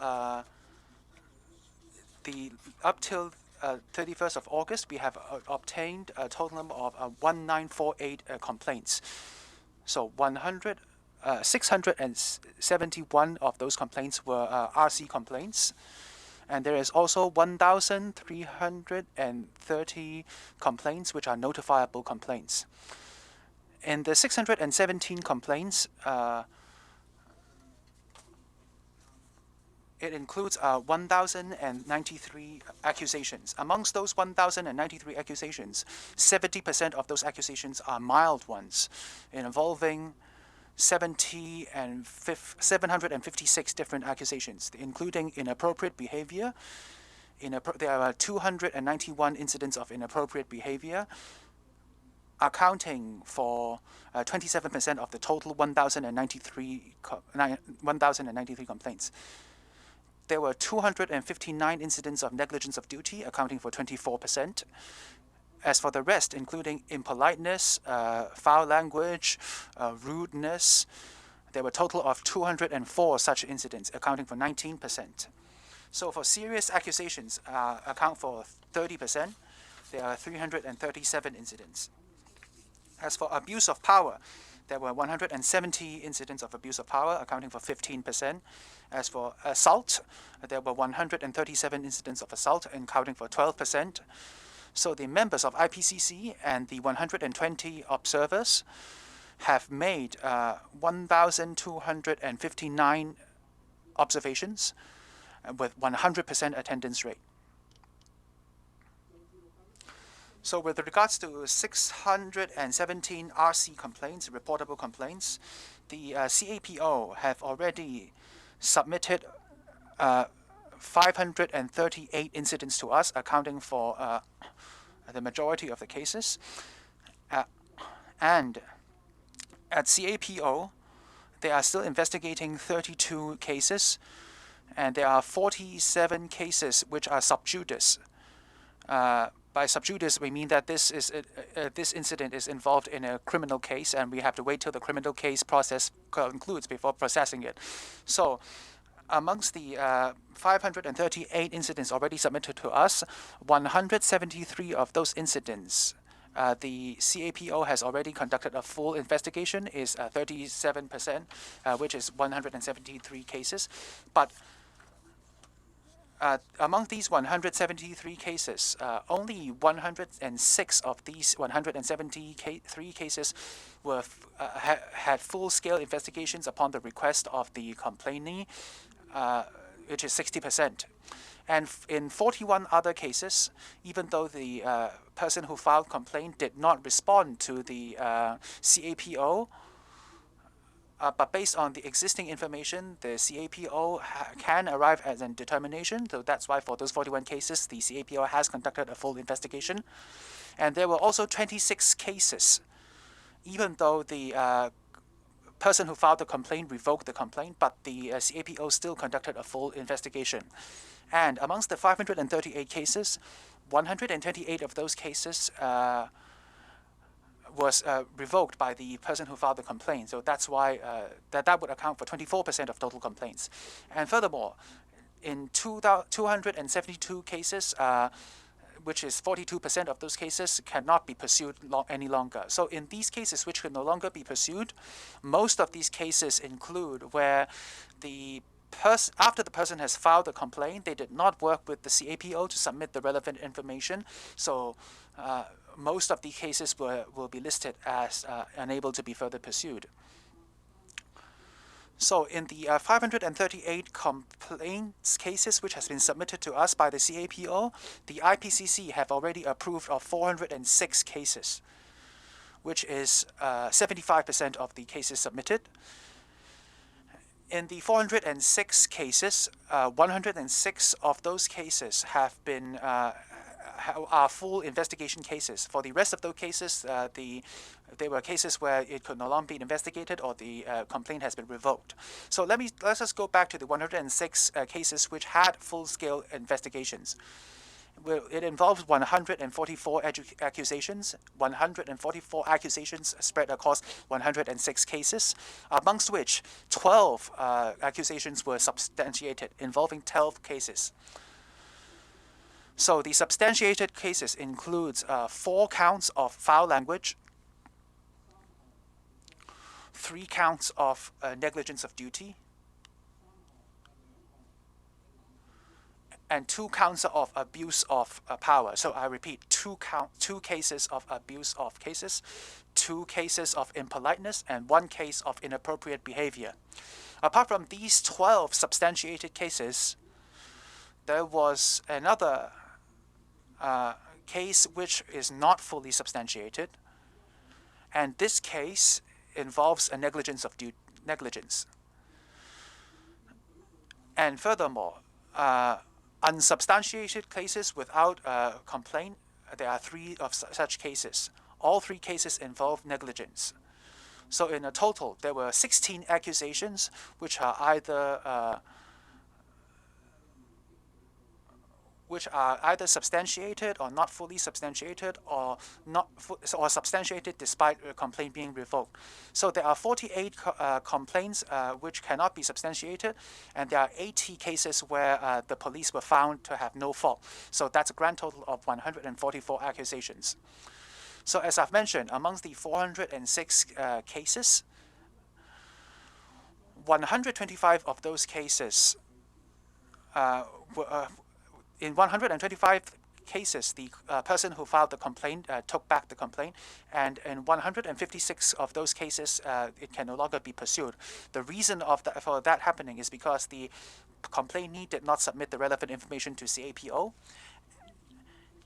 31st of August. We have obtained a total number of 1948 complaints. So 671 of those complaints were RC complaints. And there is also 1,330 complaints which are notifiable complaints. In the 617 complaints, it includes 1,093 accusations. Amongst those 1,093 accusations, 70% of those accusations are mild ones, involving 756 different accusations, including inappropriate behavior. There are 291 incidents of inappropriate behavior, accounting for 27% of the total 1,093 complaints. There were 259 incidents of negligence of duty, accounting for 24%. As for the rest, including impoliteness, foul language, rudeness, there were a total of 204 such incidents, accounting for 19%. So for serious accusations, account for 30%. There are 337 incidents. As for abuse of power, there were 170 incidents of abuse of power, accounting for 15%. As for assault, there were 137 incidents of assault, accounting for 12%. So the members of Ipcc and the 120 observers have made 1,259 observations with 100% attendance rate. So with regards to 617 RC complaints, reportable complaints, the CAPO have already submitted 538 incidents to us, accounting for the majority of the cases. And at CAPO, they are still investigating 32 cases, and there are 47 cases which are sub judice. By sub judice, we mean that this incident is involved in a criminal case, and we have to wait till the criminal case process concludes before processing it. So amongst the 538 incidents already submitted to us, 173 of those incidents, the CAPO has already conducted a full investigation, is 37%, which is 173 cases. But among these 173 cases, only 106 of these 173 cases were had full-scale investigations upon the request of the complainant, which is 60%. And in 41 other cases, even though the person who filed complaint did not respond to the CAPO, but based on the existing information, the CAPO can arrive at a determination. So that's why for those 41 cases, the CAPO has conducted a full investigation. And there were also 26 cases, even though the person who filed the complaint revoked the complaint, but the CAPO still conducted a full investigation. And amongst the 538 cases, 128 of those cases was revoked by the person who filed the complaint. So that's why that would account for 24% of total complaints. And furthermore, in 272 cases, which is 42% of those cases, cannot be pursued any longer. So in these cases which can no longer be pursued, most of these cases include where after the person has filed a complaint, they did not work with the CAPO to submit the relevant information. So most of the cases will be listed as unable to be further pursued. So in the 538 complaints cases which has been submitted to us by the CAPO, the IPCC have already approved of 406 cases, which is 75% of the cases submitted. In the 406 cases, 106 of those cases have been are full investigation cases. For the rest of those cases, they were cases where it could no longer be investigated or the complaint has been revoked. So let's just go back to the 106 cases which had full-scale investigations. It involves 144 accusations, 144 accusations spread across 106 cases, amongst which 12 accusations were substantiated, involving 12 cases. So the substantiated cases includes 4 counts of foul language, 3 counts of negligence of duty, and 2 counts of abuse of power. So I repeat, 2 cases of abuse of cases, 2 cases of impoliteness, and 1 case of inappropriate behavior. Apart from these 12 substantiated cases, there was another case which is not fully substantiated, and this case involves a negligence. And furthermore, unsubstantiated cases without complaint, there are 3 of such cases. All 3 cases involve negligence. So in a total, there were 16 accusations which are either substantiated or not fully substantiated, or substantiated despite a complaint being revoked. So there are 48 complaints which cannot be substantiated, and there are 80 cases where the police were found to have no fault. So that's a grand total of 144 accusations. So as I've mentioned, amongst the 406 cases, 125 of those cases in 125 cases, the person who filed the complaint took back the complaint, and in 156 of those cases, it can no longer be pursued. The reason for that happening is because the complainee did not submit the relevant information to CAPO.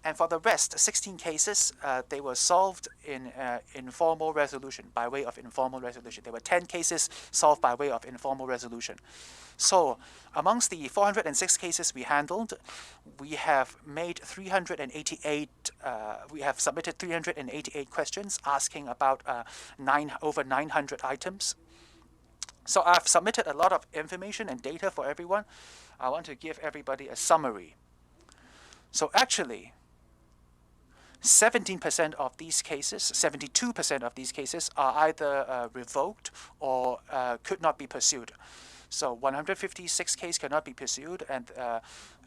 And for the rest, 16 cases, they were solved in informal resolution, by way of informal resolution. There were 10 cases solved by way of informal resolution. So amongst the 406 cases we handled, we have made 388, we have submitted 388 questions asking about over 900 items. So I've submitted a lot of information and data for everyone. I want to give everybody a summary. So actually, 17% of these cases, 72% of these cases are either revoked or could not be pursued. So 156 cases cannot be pursued, and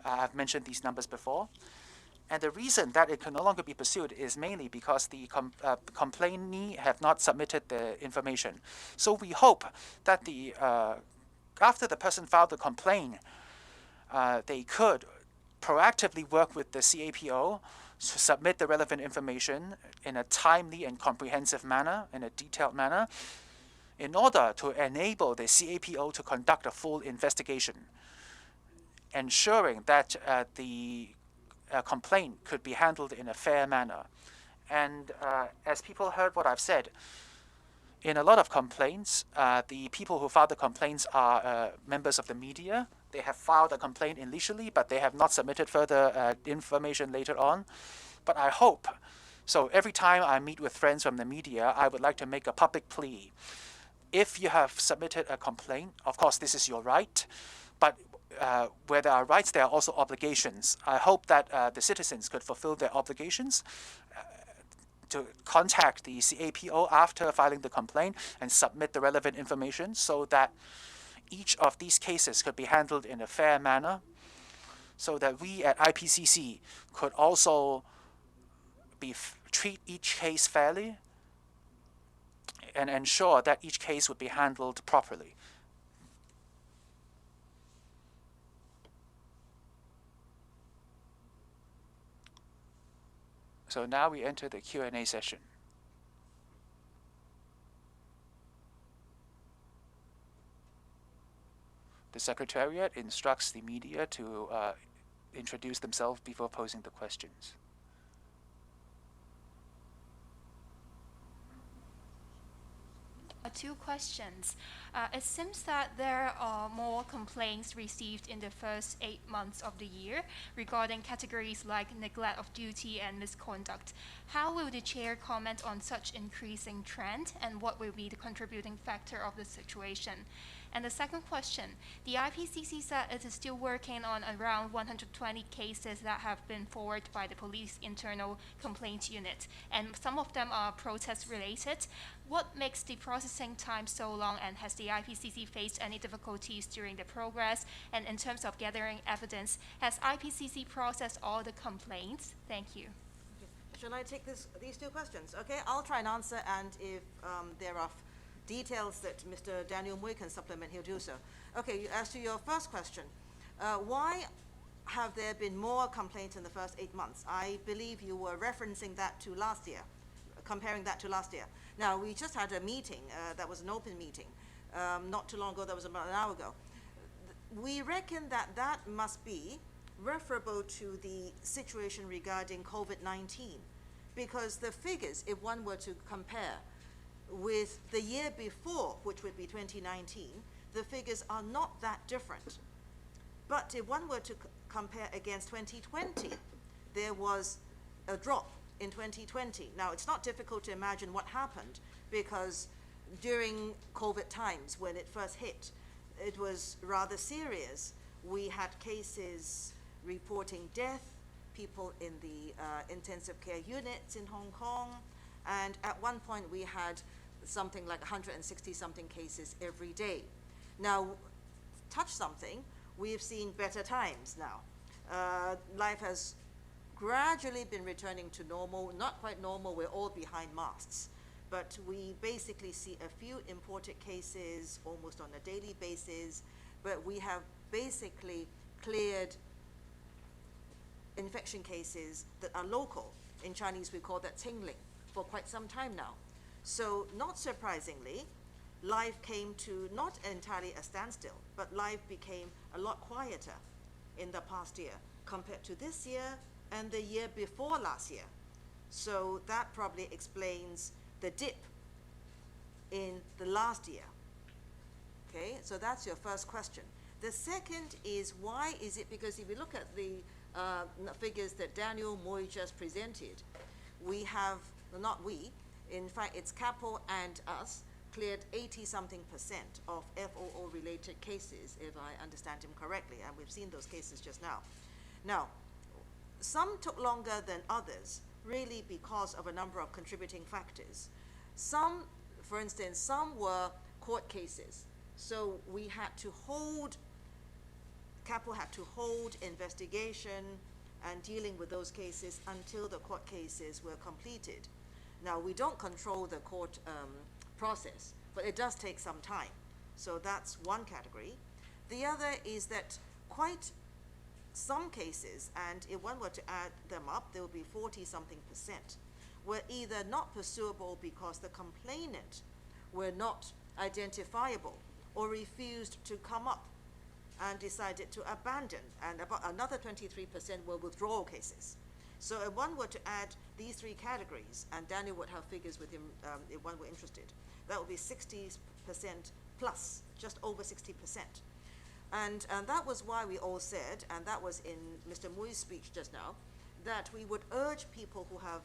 I've mentioned these numbers before. And the reason that it can no longer be pursued is mainly because the complainee have not submitted the information. So we hope that after the person filed the complaint, they could proactively work with the CAPO to submit the relevant information in a timely and comprehensive manner, in a detailed manner, in order to enable the CAPO to conduct a full investigation, ensuring that the complaint could be handled in a fair manner. And as people heard what I've said, in a lot of complaints, the people who filed the complaints are members of the media. They have filed a complaint initially, but they have not submitted further information later on. But I hope, so every time I meet with friends from the media, I would like to make a public plea. If you have submitted a complaint, of course this is your right, but where there are rights, there are also obligations. I hope that the citizens could fulfill their obligations to contact the CAPO after filing the complaint and submit the relevant information so that each of these cases could be handled in a fair manner, so that we at IPCC could also treat each case fairly and ensure that each case would be handled properly. So now we enter the Q&A session. The Secretariat instructs the media to introduce themselves before posing the questions. Two questions. It seems that there are more complaints received in the first 8 months of the year regarding categories like neglect of duty and misconduct. How will the chair comment on such increasing trend, and what will be the contributing factor of the situation? And the second question, the IPCC said it is still working on around 120 cases that have been forwarded by the police internal complaint unit, and some of them are protest related. What makes the processing time so long, and has the IPCC faced any difficulties during the progress? And in terms of gathering evidence, has IPCC processed all the complaints? Thank you. Shall I take these two questions? Okay, I'll try and answer, and if there are details that Mr. Daniel Mui can supplement, he'll do so. Okay, as to your first question, why have there been more complaints in the first 8 months? I believe you were referencing that to last year, comparing that to last year. Now, we just had a meeting, that was an open meeting, not too long ago, that was about an hour ago. We reckon that that must be referable to the situation regarding COVID-19, because the figures, if one were to compare with the year before, which would be 2019, the figures are not that different. But if one were to compare against 2020, there was a drop in 2020. Now, it's not difficult to imagine what happened, because during COVID times, when it first hit, it was rather serious. We had cases reporting death, people in the intensive care units in Hong Kong, and at one point we had something like 160 something cases every day. Now, touch something, we've seen better times now. Life has gradually been returning to normal, not quite normal, we're all behind masks, but we basically see a few imported cases almost on a daily basis, but we have basically cleared infection cases that are local. In Chinese, we call that tingling, for quite some time now. So, not surprisingly, life came to not entirely a standstill, but life became a lot quieter in the past year compared to this year and the year before last year. So that probably explains the dip in the last year. Okay, so that's your first question. The second is, why is it? Because if you look at the figures that Daniel Mui just presented, we have, well, not we, in fact, it's CAPO and us, cleared 80-something% of FOO-related cases, if I understand him correctly, and we've seen those cases just now. Now, some took longer than others, really because of a number of contributing factors. Some, for instance, some were court cases, so we had to hold, CAPO had to hold investigation and dealing with those cases until the court cases were completed. Now, we don't control the court process, but it does take some time. So that's one category. The other is that quite some cases, and if one were to add them up, there would be 40-something%, were either not pursuable because the complainant were not identifiable or refused to come up and decided to abandon, and about another 23% were withdrawal cases. So if one were to add these three categories, and Daniel would have figures with him if one were interested, that would be 60% plus, just over 60%. And that was why we all said, and that was in Mr. Mui's speech just now, that we would urge people who have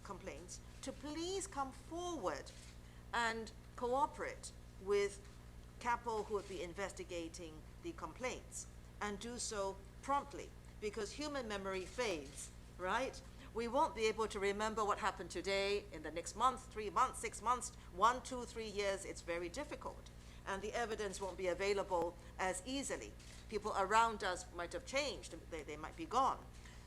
complaints to please come forward and cooperate with CAPO, who would be investigating the complaints. and do so promptly, because human memory fades, right? We won't be able to remember what happened today in the next month, 3 months, 6 months, 1, 2, 3 years. It's very difficult. And the evidence won't be available as easily. People around us might have changed. They might be gone.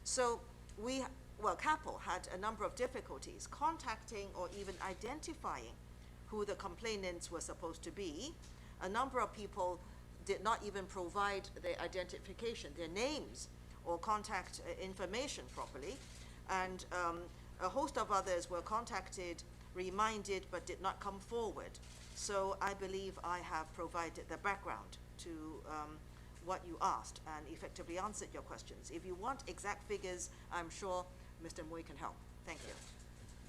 So CAPO had a number of difficulties contacting or even identifying who the complainants were supposed to be. A number of people did not even provide their identification, their names or contact information properly. And a host of others were contacted, reminded, but did not come forward. So I believe I have provided the background to what you asked and effectively answered your questions. If you want exact figures, I'm sure Mr. Mui can help. Thank you.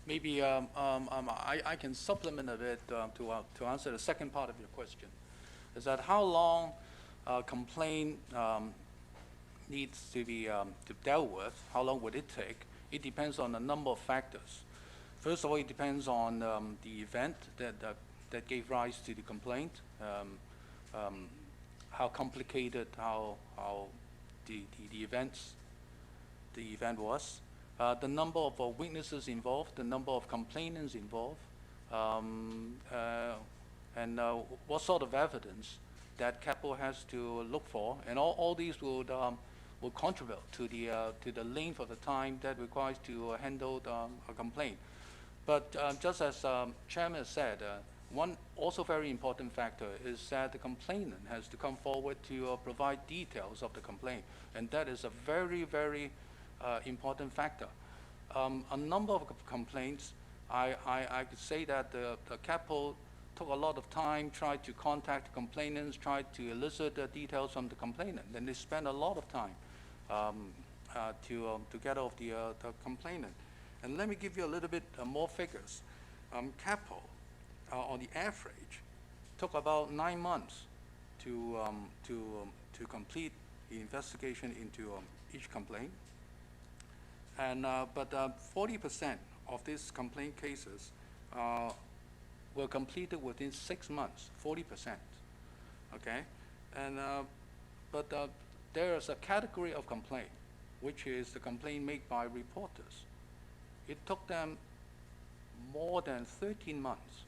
Maybe I can supplement a bit to answer the second part of your question. Is that how long a complaint needs to be dealt with? How long would it take? It depends on a number of factors. First of all, it depends on the event that gave rise to the complaint, how complicated, how the event was, the number of witnesses involved, the number of complainants involved, and what sort of evidence that CAPO has to look for, and all these will contribute to the length of the time that requires to handle a complaint. But just as Chairman said, one also very important factor is that the complainant has to come forward to provide details of the complaint, and that is a very, very important factor. A number of complaints, I could say that the CAPO took a lot of time, tried to contact complainants, tried to elicit the details from the complainant, and they spent a lot of time to get off the complainant. And let me give you a little bit more figures. CAPO, on the average, took about 9 months to complete the investigation into each complaint. And but 40% of these complaint cases were completed within 6 months. 40%. Okay, and but there is a category of complaint, which is the complaint made by reporters. It took them more than 13 months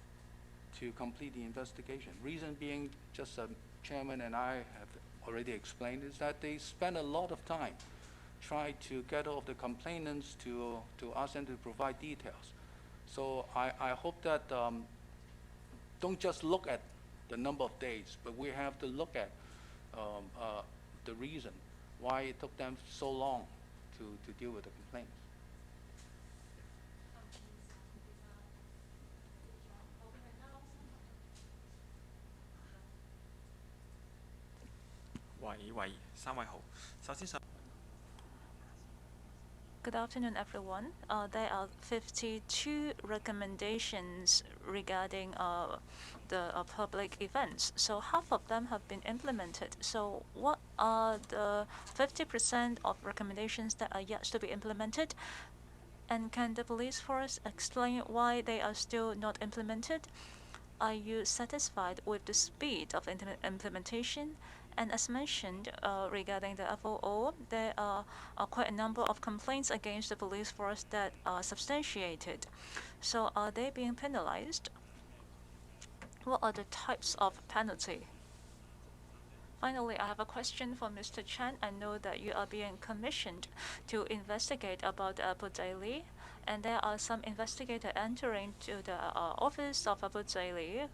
to complete the investigation. Reason being, just Chairman and I have already explained, is that they spend a lot of time trying to get all of the complainants to ask them to provide details. So I hope that don't just look at the number of days, but we have to look at the reason why it took them so long to deal with the complaints. Good afternoon, everyone. There are 52 recommendations regarding the public events. So half of them have been implemented. So what are the 50% of recommendations that are yet to be implemented? And can the police force explain why they are still not implemented? Are you satisfied with the speed of implementation? And as mentioned regarding the FOO, there are quite a number of complaints against the police force that are substantiated. So are they being penalized? What are the types of penalty? Finally, I have a question for Mr. Chan. I know that you are being commissioned to investigate about Abu Dhabi, and there are some investigators entering to the office of Abu Dhabi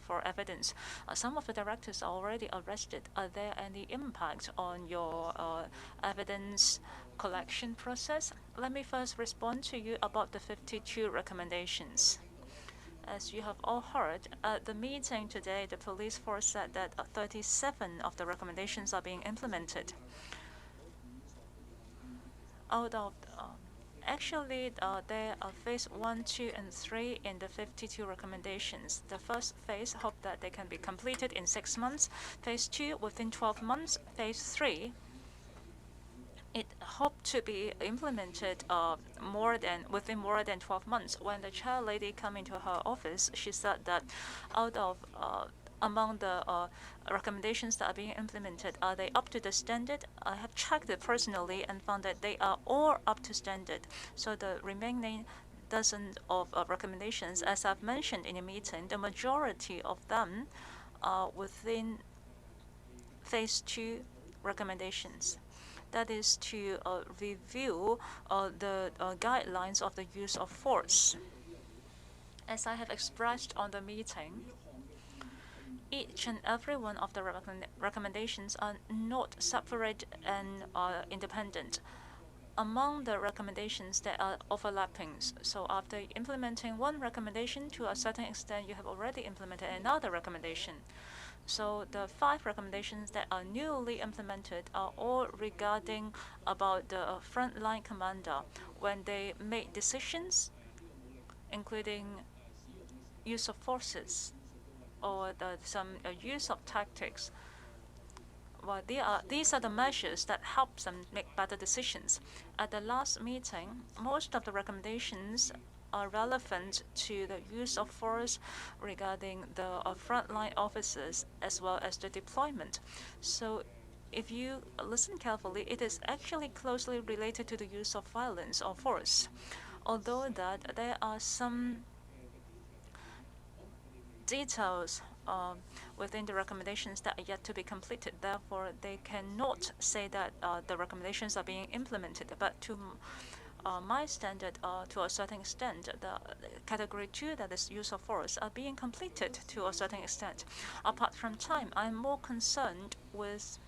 for evidence. Some of the directors are already arrested. Are there any impact on your evidence collection process? Let me first respond to you about the 52 recommendations. As you have all heard, at the meeting today, the police force said that 37 of the recommendations are being implemented. Out of actually, there are phase 1, 2, and 3 in the 52 recommendations. The first phase, hope that they can be completed in 6 months. Phase 2, within 12 months. Phase 3, it hoped to be implemented within more than 12 months. When the chair lady came into her office, she said that out of among the recommendations that are being implemented, are they up to the standard? I have checked it personally and found that they are all up to standard. So the remaining dozen of recommendations, as I've mentioned in the meeting, the majority of them are within phase 2 recommendations. That is to review the guidelines of the use of force. As I have expressed on the meeting, each and every one of the recommendations are not separate and independent. Among the recommendations, there are overlappings. So after implementing one recommendation, to a certain extent, you have already implemented another recommendation. So the 5 recommendations that are newly implemented are all regarding about the frontline commander when they make decisions, including use of forces or some use of tactics. Well, these are the measures that help them make better decisions. At the last meeting, most of the recommendations are relevant to the use of force regarding the frontline officers as well as the deployment. So if you listen carefully, it is actually closely related to the use of violence or force. Although that there are some details within the recommendations that are yet to be completed. Therefore, they cannot say that the recommendations are being implemented. But to my standard, to a certain extent, the category 2, that is use of force, are being completed to a certain extent. Apart from time, I'm more concerned with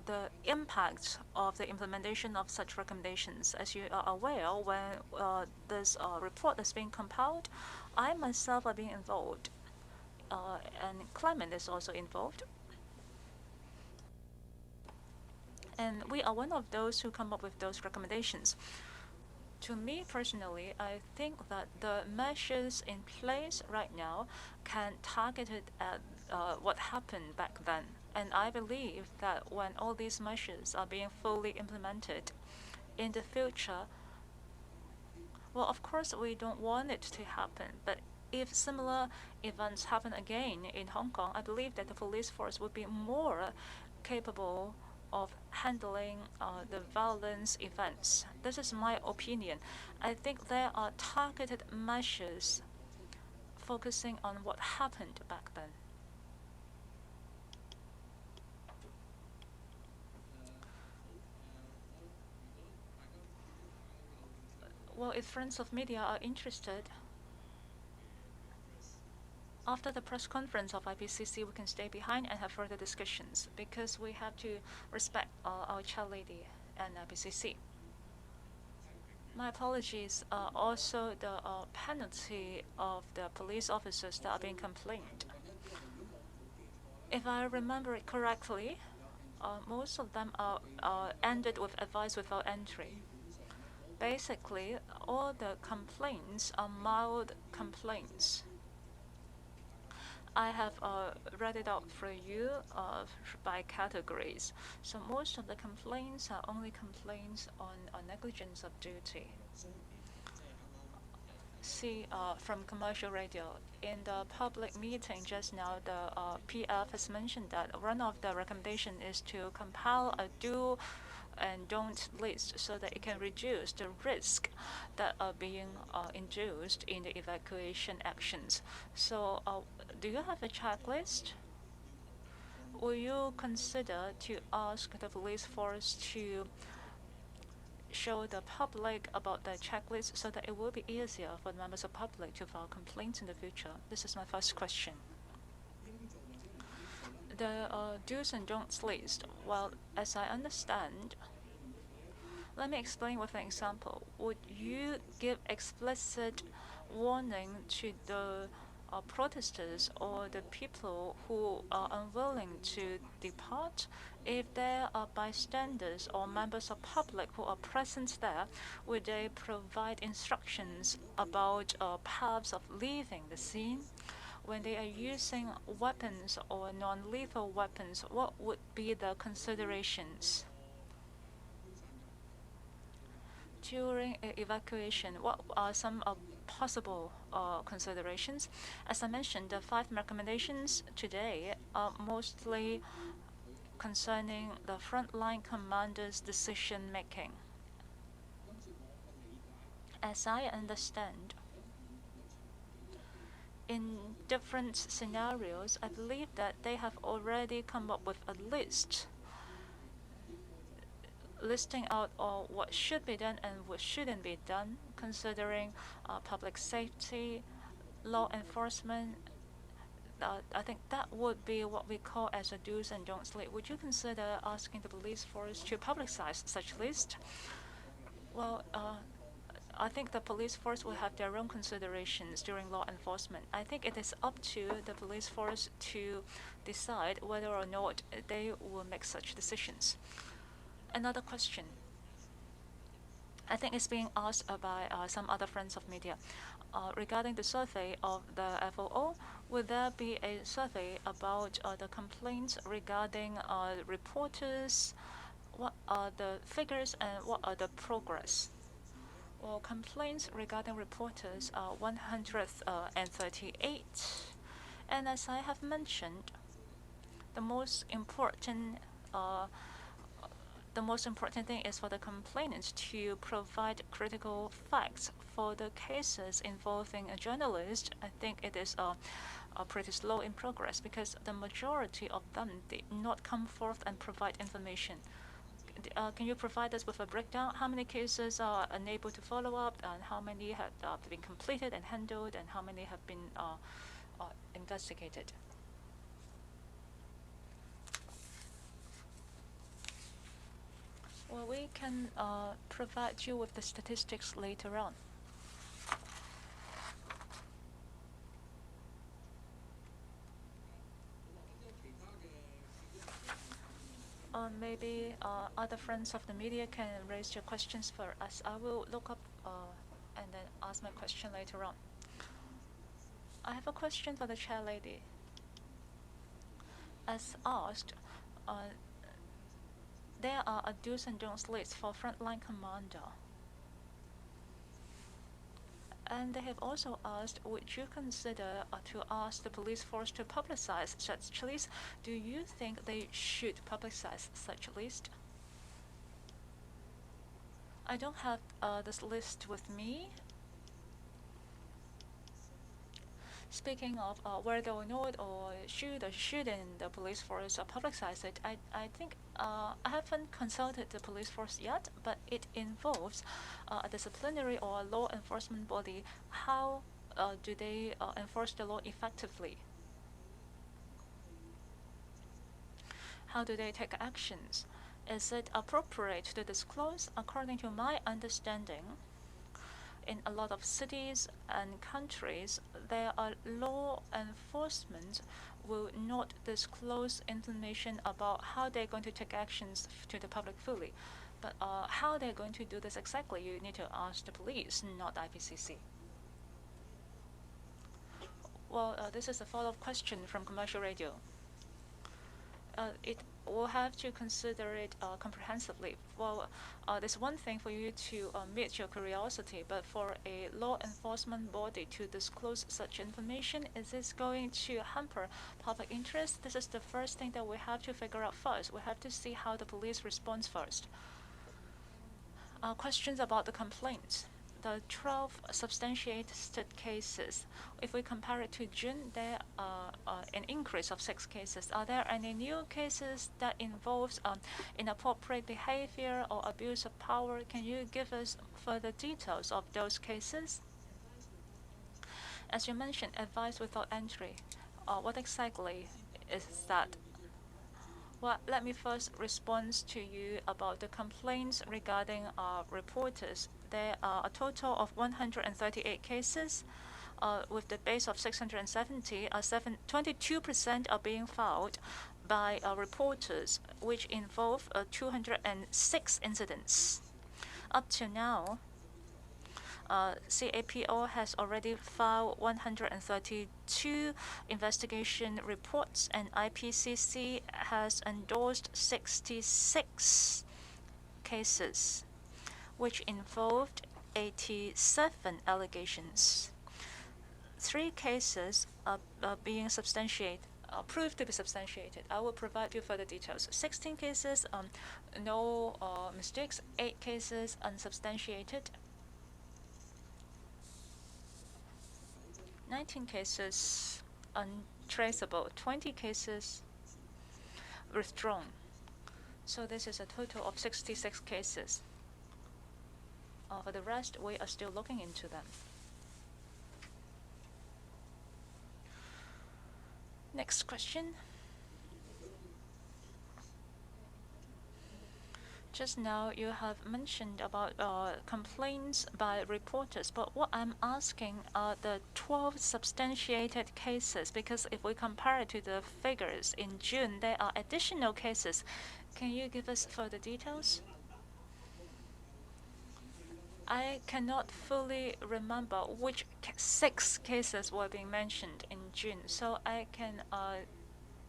the impact of the implementation of such recommendations. As you are aware, when this report is being compiled, I myself are being involved, and Clement is also involved. And we are one of those who come up with those recommendations. To me personally, I think that the measures in place right now can target it at what happened back then. And I believe that when all these measures are being fully implemented in the future, well, of course, we don't want it to happen, but if similar events happen again in Hong Kong, I believe that the police force would be more capable of handling the violence events. This is my opinion. I think there are targeted measures focusing on what happened back then. Well, if friends of media are interested, after the press conference of Ipcc, we can stay behind and have further discussions because we have to respect our chair lady and Ipcc. My apologies. Also, the penalty of the police officers that are being complained. If I remember it correctly, most of them are ended with advice without entry. Basically, all the complaints are mild complaints. I have read it out for you by categories. So most of the complaints are only complaints on negligence of duty. See, from commercial radio, in the public meeting just now, the PF has mentioned that one of the recommendations is to compile a do and don't list so that it can reduce the risk that are being induced in the evacuation actions. So do you have a checklist? Will you consider to ask the police force to show the public about the checklist so that it will be easier for the members of the public to file complaints in the future? This is my first question. The do's and don'ts list, well, as I understand, let me explain with an example. Would you give explicit warning to the protesters or the people who are unwilling to depart? If there are bystanders or members of public who are present there, would they provide instructions about paths of leaving the scene? When they are using weapons or non-lethal weapons, what would be the considerations? During evacuation, what are some possible considerations? As I mentioned, the 5 recommendations today are mostly concerning the frontline commanders' decision making. As I understand, in different scenarios, I believe that they have already come up with a list listing out what should be done and what shouldn't be done, considering public safety, law enforcement. I think that would be what we call as a do's and don'ts list. Would you consider asking the police force to publicize such list? Well, I think the police force will have their own considerations during law enforcement. I think it is up to the police force to decide whether or not they will make such decisions. Another question. I think it's being asked by some other friends of media. Regarding the survey of the FOO, will there be a survey about the complaints regarding reporters? What are the figures and what are the progress? Well, complaints regarding reporters are 138. And as I have mentioned, the most important thing is for the complainants to provide critical facts. For the cases involving a journalist, I think it is pretty slow in progress because the majority of them did not come forth and provide information. Can you provide us with a breakdown? How many cases are unable to follow up, and how many have been completed and handled, and how many have been investigated? Well, we can provide you with the statistics later on. Maybe other friends of the media can raise your questions for us. I will look up and then ask my question later on. I have a question for the chair lady. As asked, there are a do's and don'ts list for frontline commander. And they have also asked, would you consider to ask the police force to publicize such list? Do you think they should publicize such list? I don't have this list with me. Speaking of whether or not or shouldn't the police force publicize it, I think I haven't consulted the police force yet, but it involves a disciplinary or a law enforcement body. How do they enforce the law effectively? How do they take actions? Is it appropriate to disclose? According to my understanding, in a lot of cities and countries, there are law enforcement will not disclose information about how they're going to take actions to the public fully. But how they're going to do this exactly, you need to ask the police, not IPCC. Well, this is a follow-up question from commercial radio. It will have to consider it comprehensively. Well, there's one thing for you to meet your curiosity, but for a law enforcement body to disclose such information, is this going to hamper public interest? This is the first thing that we have to figure out first. We have to see how the police responds first. Questions about the complaints. The 12 substantiated cases, if we compare it to June, there are an increase of 6 cases. Are there any new cases that involves inappropriate behavior or abuse of power? Can you give us further details of those cases? As you mentioned, advice without entry. What exactly is that? Well, let me first respond to you about the complaints regarding reporters. There are a total of 138 cases with the base of 670. 22% are being filed by reporters, which involve 206 incidents. Up to now, CAPO has already filed 132 investigation reports, and Ipcc has endorsed 66 cases. which involved 87 allegations. 3 cases are being substantiated, proved to be substantiated. I will provide you further details. 16 cases, no mistakes. 8 cases unsubstantiated. 19 cases untraceable. 20 cases withdrawn. So this is a total of 66 cases. For the rest, we are still looking into them. Next question. Just now you have mentioned about complaints by reporters, but what I'm asking are the 12 substantiated cases, because if we compare it to the figures in June, there are additional cases. Can you give us further details? I cannot fully remember which 6 cases were being mentioned in June, so I can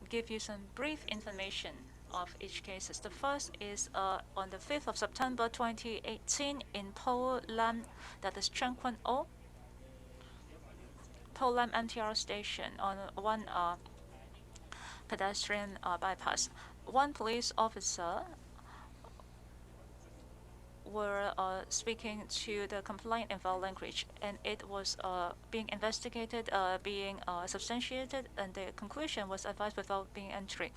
give you some brief information of each cases. The first is on the 5th of September 2018 in Po Lam, that is Cheng Kwan O, Po Lam MTR station on one pedestrian bypass. One police officer were speaking to the complaint in foul language, and it was being investigated, being substantiated, and the conclusion was advised without being entry.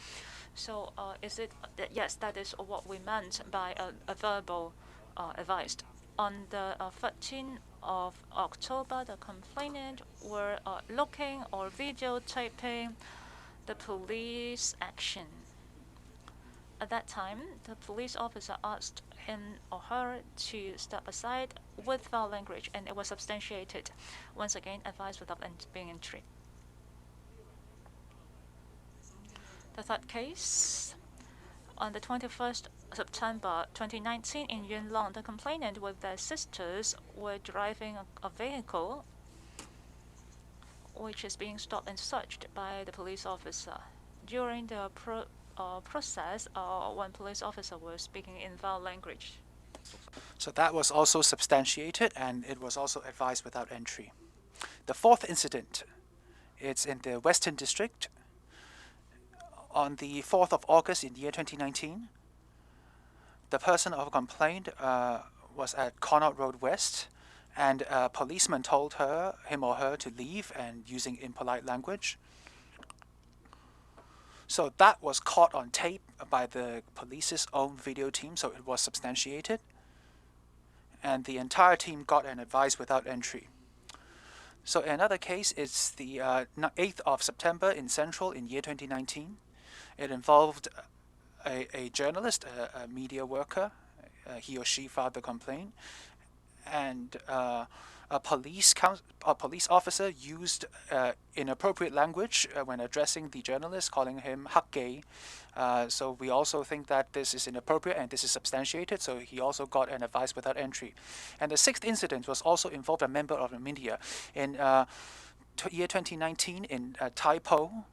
So is it that yes, that is what we meant by a verbal advised. On the 13th of October, the complainant were looking or videotaping the police action. At that time, the police officer asked him or her to step aside with foul language, and it was substantiated. Once again, advised without being entry. The third case, on the 21st September 2019 in Yunlong, the complainant with their sisters were driving a vehicle which is being stopped and searched by the police officer. During the process, one police officer was speaking in foul language. So that was also substantiated, and it was also advised without entry. The fourth incident, it's in the Western District. On the 4th of August in the year 2019, the person of complaint was at Connaught Road West, and a policeman told him or her to leave, and using impolite language. So that was caught on tape by the police's own video team, so it was substantiated. And the entire team got an advice without entry. So another case is the 8th of September in Central in year 2019. It involved a journalist, a media worker. He or she filed the complaint. And a police officer used inappropriate language when addressing the journalist, calling him hak gay. So we also think that this is inappropriate and this is substantiated, so he also got an advice without entry. And the 6th incident was also involved a member of the media. In year 2019 in Tai Po,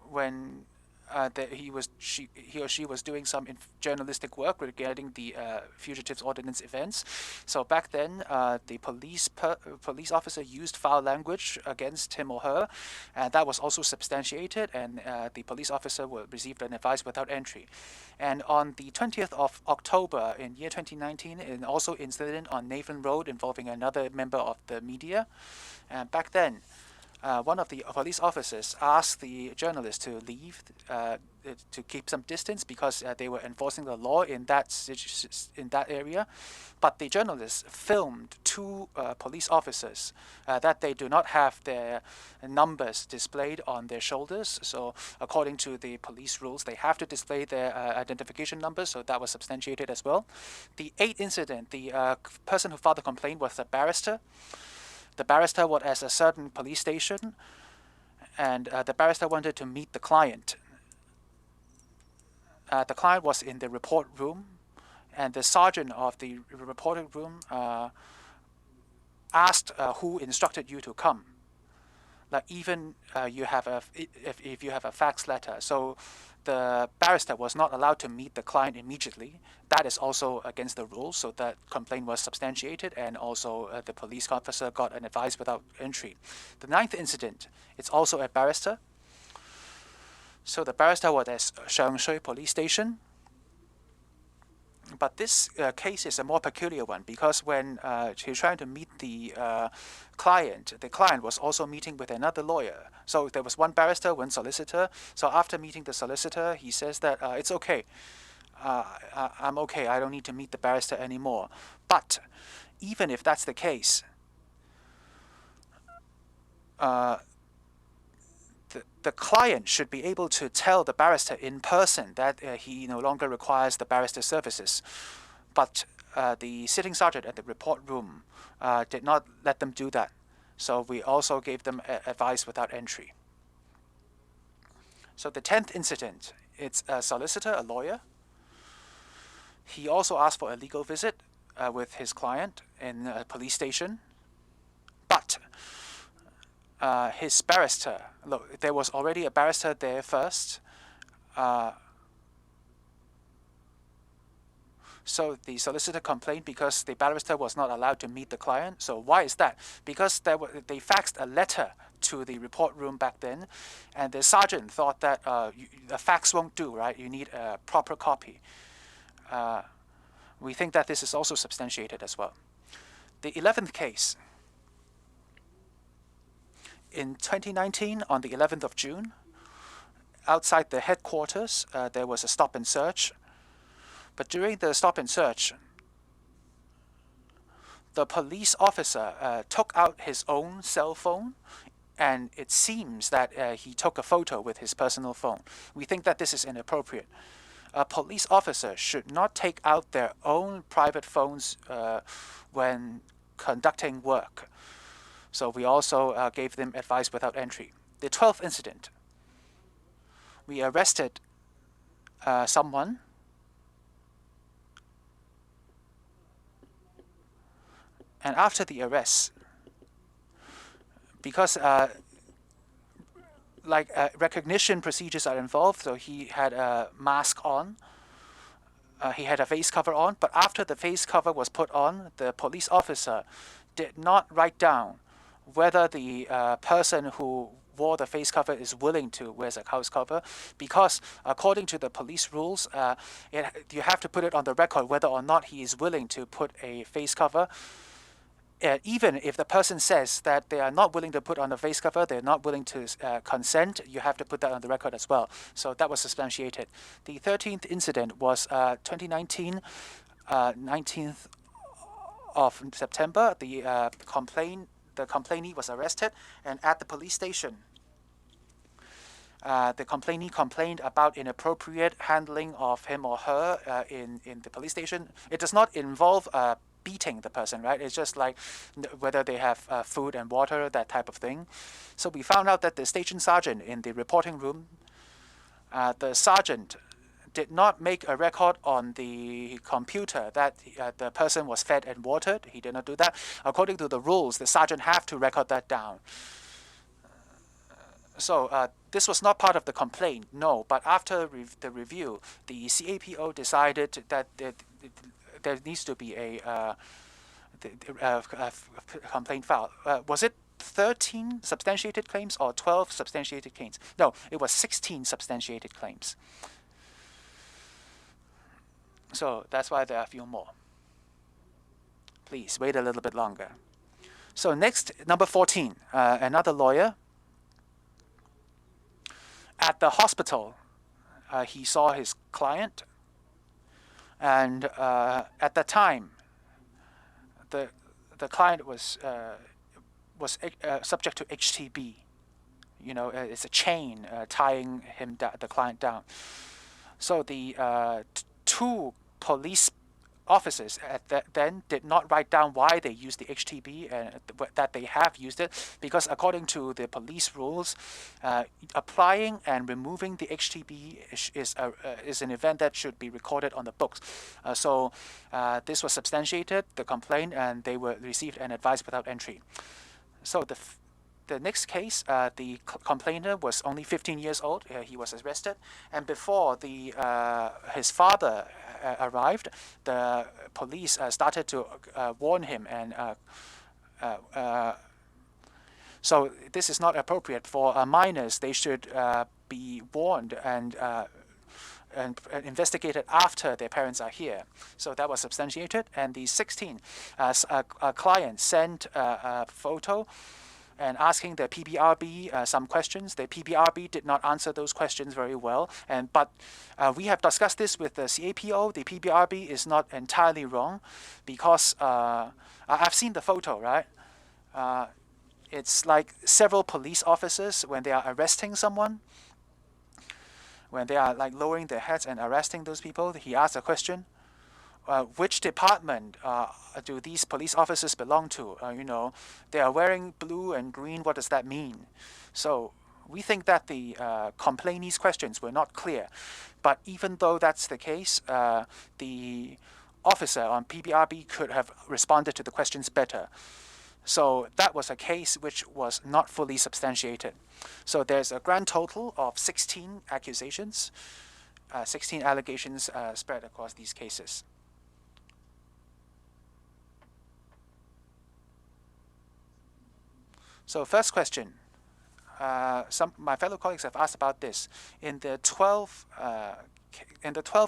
when he or she was doing some journalistic work regarding the Fugitives Ordinance events. So back then, the police officer used foul language against him or her, and that was also substantiated, and the police officer received an advice without entry. And on the 20th of October in year 2019, and also incident on Nathan Road involving another member of the media, and back then, one of the police officers asked the journalist to leave, to keep some distance, because they were enforcing the law in that area. But the journalist filmed 2 police officers that they do not have their numbers displayed on their shoulders. So according to the police rules, they have to display their identification numbers. So that was substantiated as well. The 8th incident, the person who filed the complaint was a barrister. The barrister was at a certain police station, and the barrister wanted to meet the client. The client was in the report room, and the sergeant of the reporting room asked who instructed you to come. like even you have a if you have a fax letter, so the barrister was not allowed to meet the client immediately. That is also against the rules. So that complaint was substantiated, and also the police officer got an advice without entry. The ninth incident, it's also a barrister. So the barrister was at Shangshui Police Station. But this case is a more peculiar one because when he's trying to meet the client was also meeting with another lawyer. So there was one barrister, one solicitor. So after meeting the solicitor, he says that it's okay. I'm okay. I don't need to meet the barrister anymore. But even if that's the case, the client should be able to tell the barrister in person that he no longer requires the barrister's services. But the sitting sergeant at the report room did not let them do that. So we also gave them advice without entry. So the 10th incident, it's a solicitor, a lawyer. He also asked for a legal visit with his client in a police station. But his barrister, look, there was already a barrister there first. So the solicitor complained because the barrister was not allowed to meet the client. So why is that? Because they faxed a letter to the report room back then, and the sergeant thought that the fax won't do, right? You need a proper copy. We think that this is also substantiated as well. The 11th case, in 2019, on the 11th of June, outside the headquarters, there was a stop and search. But during the stop and search, the police officer took out his own cell phone, and it seems that he took a photo with his personal phone. We think that this is inappropriate. A police officer should not take out their own private phones when conducting work. So we also gave them advice without entry. The 12th incident, we arrested someone. And after the arrest, because recognition procedures are involved, so he had a mask on, he had a face cover on, but after the face cover was put on, the police officer did not write down whether the person who wore the face cover is willing to wear a house cover, because according to the police rules, you have to put it on the record whether or not he is willing to put a face cover. Even if the person says that they are not willing to put on a face cover, they're not willing to consent, you have to put that on the record as well. So that was substantiated. The 13th incident was 2019, 19th of September. The complainee was arrested, and at the police station, the complainee complained about inappropriate handling of him or her in the police station. It does not involve beating the person, right? It's just like whether they have food and water, that type of thing. So we found out that the station sergeant in the reporting room, the sergeant did not make a record on the computer that the person was fed and watered. He did not do that. According to the rules, the sergeant have to record that down. So this was not part of the complaint, no. But after the review, the CAPO decided that there needs to be a complaint filed. Was it 13 substantiated claims or 12 substantiated claims? No, it was 16 substantiated claims. So that's why there are a few more. Please wait a little bit longer. So next, number 14, another lawyer. At the hospital, he saw his client, and at that time, the client was subject to HTB. You know, it's a chain tying the client down. So the two police officers then did not write down why they used the HTB and that they have used it, because according to the police rules, applying and removing the HTB is an event that should be recorded on the books. So this was substantiated, the complaint, and they received an advice without entry. So the next case, the complainer was only 15 years old. He was arrested, and before his father arrived, the police started to warn him, and so this is not appropriate for minors. They should be warned and investigated after their parents are here. So that was substantiated. And the 16, a client sent a photo and asking the PBRB some questions. The PBRB did not answer those questions very well. But we have discussed this with the CAPO. The PBRB is not entirely wrong, because I've seen the photo, right? It's like several police officers when they are arresting someone. When they are like lowering their heads and arresting those people, he asks a question: which department do these police officers belong to? They are wearing blue and green. What does that mean? So we think that the complainee's questions were not clear. But even though that's the case, the officer on PBRB could have responded to the questions better. So that was a case which was not fully substantiated. So there's a grand total of 16 accusations, 16 allegations spread across these cases. So first question, my fellow colleagues have asked about this. In the 12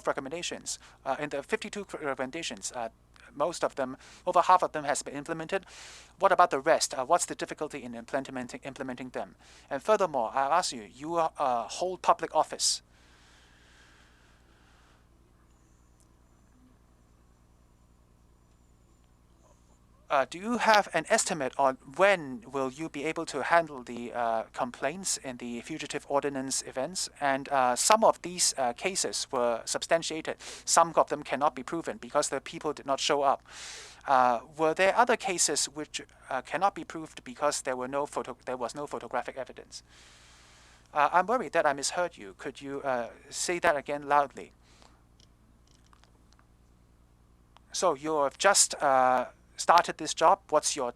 recommendations, in the 52 recommendations, most of them, over half of them has been implemented. What about the rest? What's the difficulty in implementing them? And furthermore, I ask you, you hold public office. Do you have an estimate on when will you be able to handle the complaints in the fugitive ordinance events? And some of these cases were substantiated. Some of them cannot be proven because the people did not show up. Were there other cases which cannot be proved because there was no photographic evidence? I'm worried that I misheard you. Could you say that again loudly? So you have just started this job. What's your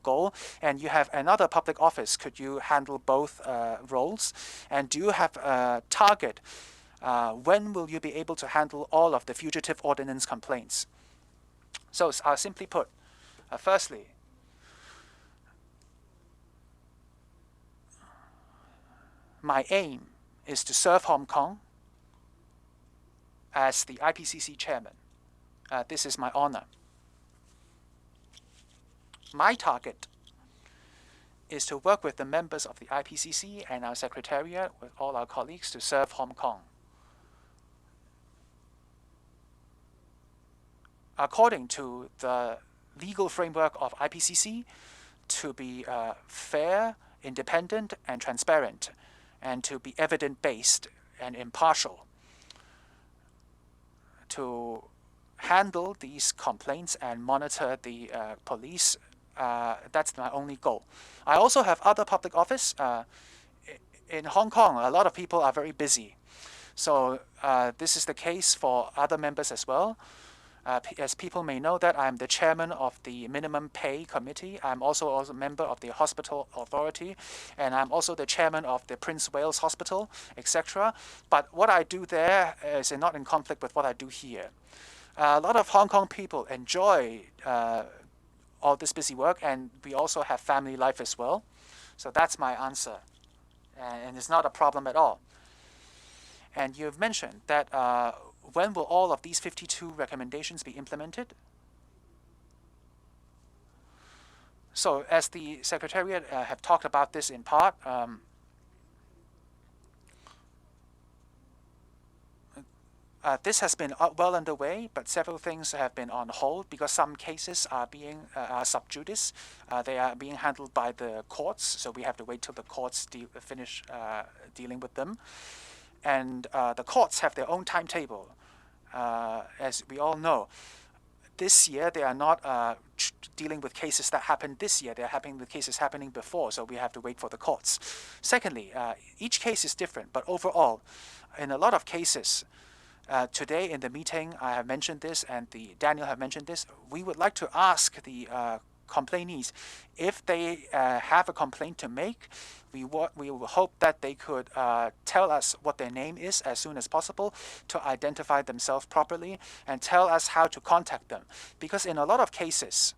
goal? And you have another public office. Could you handle both roles? And do you have a target? When will you be able to handle all of the fugitive ordinance complaints? So simply put, firstly, my aim is to serve Hong Kong as the IPCC chairman. This is my honor. My target is to work with the members of the IPCC and our secretariat, with all our colleagues, to serve Hong Kong. According to the legal framework of IPCC, to be fair, independent, and transparent, and to be evidence-based and impartial, to handle these complaints and monitor the police. That's my only goal. I also have other public office. In Hong Kong, a lot of people are very busy. So this is the case for other members as well. As people may know, that I'm the chairman of the Minimum Pay Committee. I'm also a member of the Hospital Authority, and I'm also the chairman of the Prince Wales Hospital, etc. But what I do there is not in conflict with what I do here. A lot of Hong Kong people enjoy all this busy work, and we also have family life as well. So that's my answer, and it's not a problem at all. And you've mentioned that when will all of these 52 recommendations be implemented? So as the Secretariat have talked about this in part, this has been well underway, but several things have been on hold because some cases are being sub judice. They are being handled by the courts, so we have to wait till the courts finish dealing with them. And the courts have their own timetable. As we all know, this year they are not dealing with cases that happened this year. They're having the cases happening before, so we have to wait for the courts. Secondly, each case is different, but overall, in a lot of cases, today in the meeting, I have mentioned this, and Daniel have mentioned this. We would like to ask the complainees, if they have a complaint to make, we will hope that they could tell us what their name is as soon as possible to identify themselves properly and tell us how to contact them. Because in a lot of cases,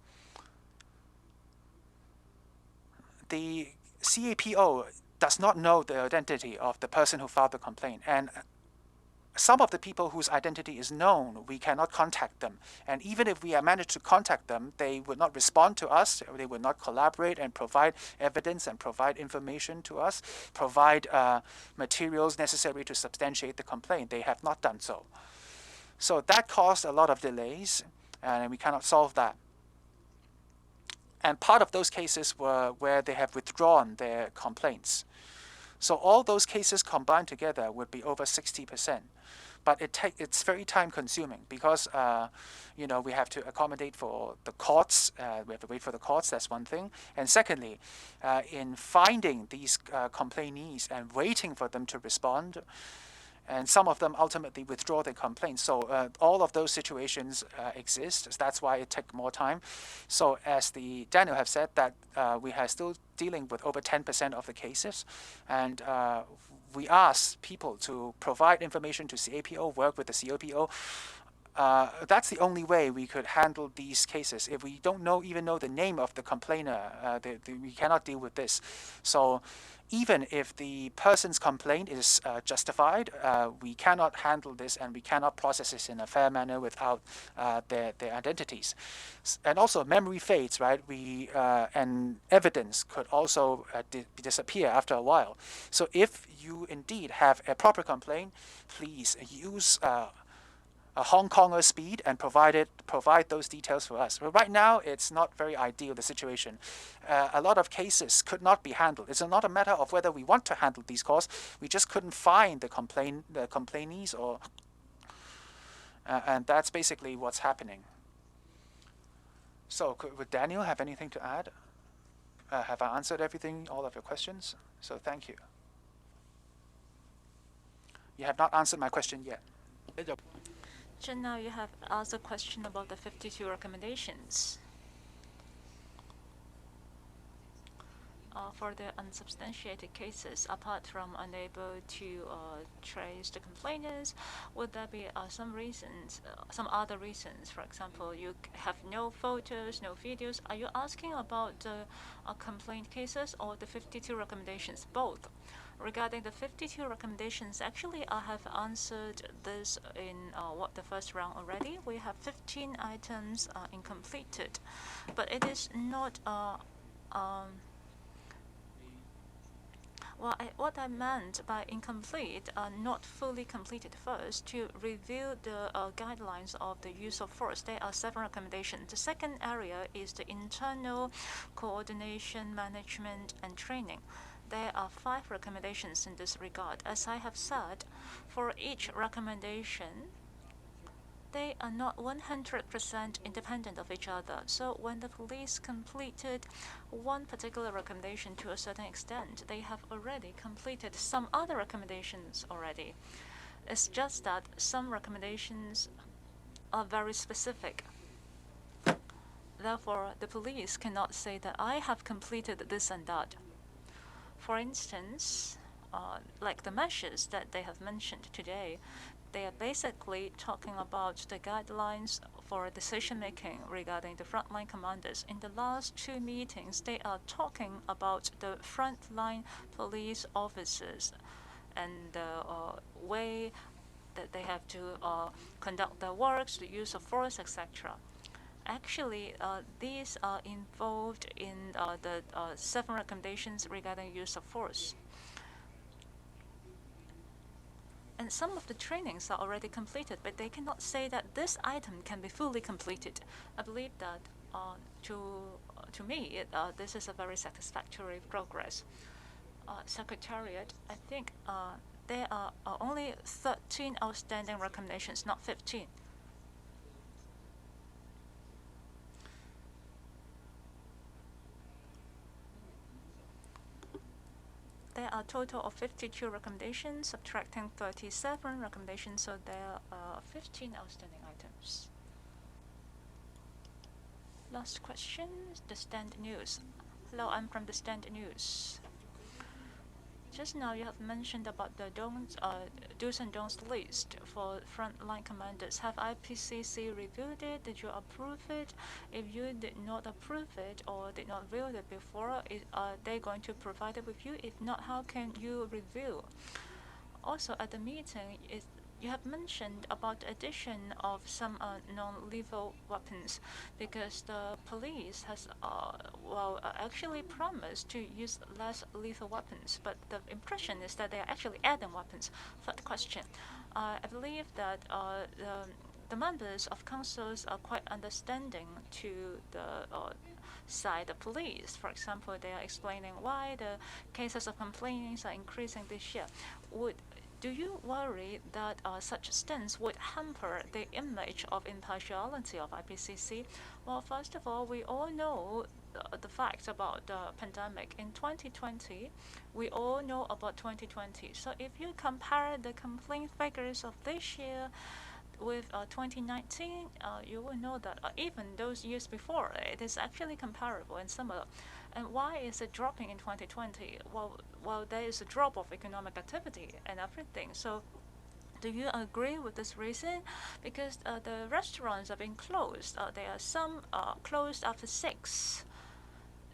the CAPO does not know the identity of the person who filed the complaint, and some of the people whose identity is known, we cannot contact them. And even if we have managed to contact them, they would not respond to us, they would not collaborate and provide evidence and provide information to us, provide materials necessary to substantiate the complaint. They have not done so. So that caused a lot of delays, and we cannot solve that. And part of those cases were where they have withdrawn their complaints. So all those cases combined together would be over 60%. But it's very time consuming because, we have to accommodate for the courts. We have to wait for the courts, that's one thing. And secondly, in finding these complainees and waiting for them to respond, and some of them ultimately withdraw their complaints. So all of those situations exist. That's why it takes more time. So as Daniel have said, that we are still dealing with over 10% of the cases, and we ask people to provide information to CAPO, work with the CAPO. That's the only way we could handle these cases. If we don't even know the name of the complainer, we cannot deal with this. So even if the person's complaint is justified, we cannot handle this and we cannot process this in a fair manner without their identities. And also memory fades, right? And evidence could also disappear after a while. So if you indeed have a proper complaint, please use a Hong Konger speed and provide those details for us. But right now, it's not very ideal, the situation. A lot of cases could not be handled. It's not a matter of whether we want to handle these calls. We just couldn't find the complainees, and that's basically what's happening. So would Daniel have anything to add? Have I answered everything, all of your questions? So thank you. You have not answered my question yet. Just now you have asked a question about the 52 recommendations. For the unsubstantiated cases, apart from unable to trace the complainants, would there be some other reasons? For example, you have no photos, no videos. Are you asking about the complaint cases or the 52 recommendations? Both. Regarding the 52 recommendations, actually, I have answered this in the first round already. We have 15 items incompleted, but it is not. What I meant by incomplete, not fully completed first, to review the guidelines of the use of force. There are 7 recommendations. The second area is the internal coordination, management, and training. There are 5 recommendations in this regard. As I have said, for each recommendation, they are not 100% independent of each other. So when the police completed one particular recommendation to a certain extent, they have already completed some other recommendations already. It's just that some recommendations are very specific. Therefore, the police cannot say that I have completed this and that. For instance, like the measures that they have mentioned today, they are basically talking about the guidelines for decision-making regarding the frontline commanders. In the last 2 meetings, they are talking about the frontline police officers and the way that they have to conduct their works, the use of force, etc. Actually, these are involved in the 7 recommendations regarding use of force. And some of the trainings are already completed, but they cannot say that this item can be fully completed. I believe that to me, this is a very satisfactory progress. Secretariat, I think there are only 13 outstanding recommendations, not 15. There are a total of 52 recommendations, subtracting 37 recommendations, so there are 15 outstanding items. Last question, the Stand News. Hello, I'm from the Stand News. Just now you have mentioned about the do's and don'ts list for frontline commanders. Have IPCC reviewed it? Did you approve it? If you did not approve it or did not review it before, are they going to provide it with you? If not, how can you review? Also at the meeting, you have mentioned about the addition of some non-lethal weapons because the police has actually promised to use less lethal weapons, but the impression is that they are actually adding weapons. Third question, I believe that the members of councils are quite understanding to the side of police. For example, they are explaining why the cases of complaints are increasing this year. Do you worry that such stance would hamper the image of impartiality of IPCC? Well, first of all, we all know the facts about the pandemic. In 2020, we all know about 2020. So if you compare the complaint figures of this year with 2019, you will know that even those years before, it is actually comparable and similar. And why is it dropping in 2020? Well, there is a drop of economic activity and everything. So do you agree with this reason? Because the restaurants are being closed. There are some closed after 6.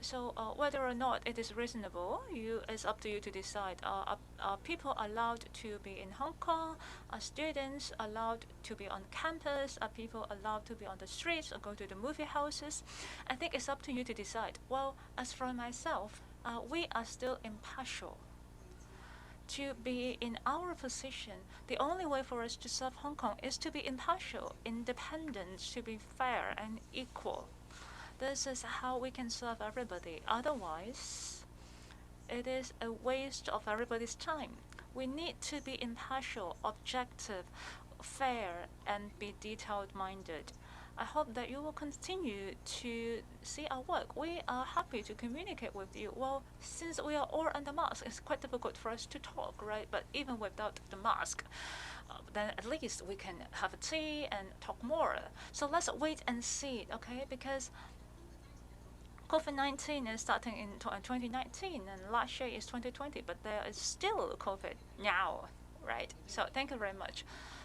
So whether or not it is reasonable, it's up to you to decide. Are people allowed to be in Hong Kong? Are students allowed to be on campus? Are people allowed to be on the streets or go to the movie houses? I think it's up to you to decide. Well, as for myself, we are still impartial. To be in our position, the only way for us to serve Hong Kong is to be impartial, independent, to be fair and equal. This is how we can serve everybody. Otherwise, it is a waste of everybody's time. We need to be impartial, objective, fair, and be detailed-minded. I hope that you will continue to see our work. We are happy to communicate with you. Well, since we are all under mask, it's quite difficult for us to talk, right? But even without the mask, then at least we can have a tea and talk more. So let's wait and see, okay? Because COVID-19 is starting in 2019 and last year is 2020, but there is still COVID now, right? So thank you very much.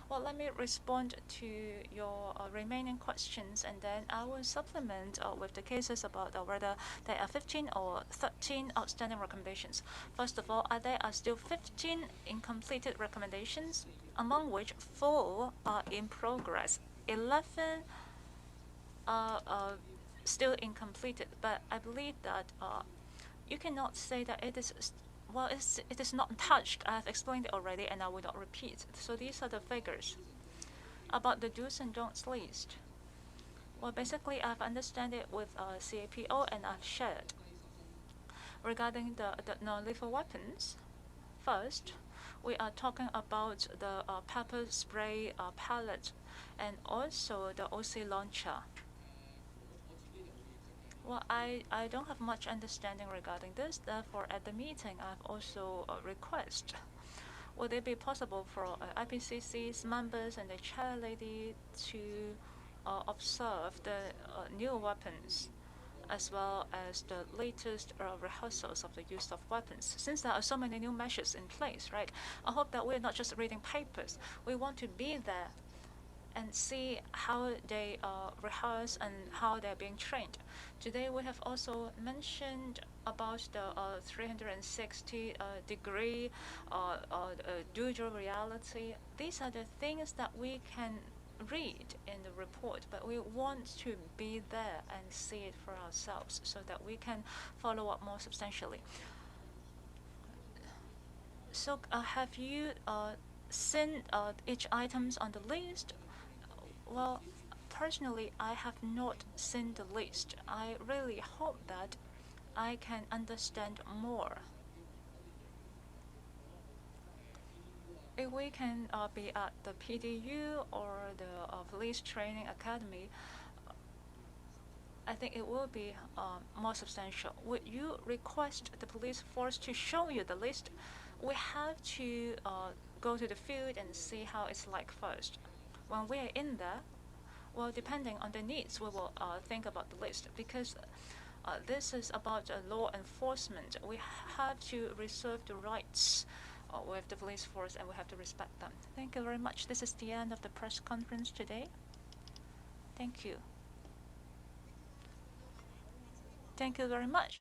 Well, let me respond to your remaining questions, and then I will supplement with the cases about whether there are 15 or 13 outstanding recommendations. First of all, there are still 15 incompleted recommendations, among which 4 are in progress. 11 are still incompleted, but I believe that you cannot say that it is it is not touched. I have explained it already and I will not repeat. So these are the figures. About the do's and don'ts list. Well, basically I've understood it with CAPO and I've shared. Regarding the non-lethal weapons, first, we are talking about the pepper spray pellet and also the OC launcher. Well, I don't have much understanding regarding this. Therefore, at the meeting, I've also request. Would it be possible for IPCC's members and the chair lady to observe the new weapons as well as the latest rehearsals of the use of weapons? Since there are so many new measures in place, right? I hope that we're not just reading papers. We want to be there and see how they rehearse and how they're being trained. Today we have also mentioned about the 360-degree dual reality. These are the things that we can read in the report, but we want to be there and see it for ourselves so that we can follow up more substantially. So have you seen each items on the list? Well, personally, I have not seen the list. I really hope that I can understand more. If we can be at the PDU or the Police Training Academy, I think it will be more substantial. Would you request the police force to show you the list? We have to go to the field and see how it's like first. When we are in there, Well, depending on the needs, we will think about the list, because this is about law enforcement. We have to reserve the rights with the police force, and we have to respect them. Thank you very much. This is the end of the press conference today. Thank you. Thank you very much.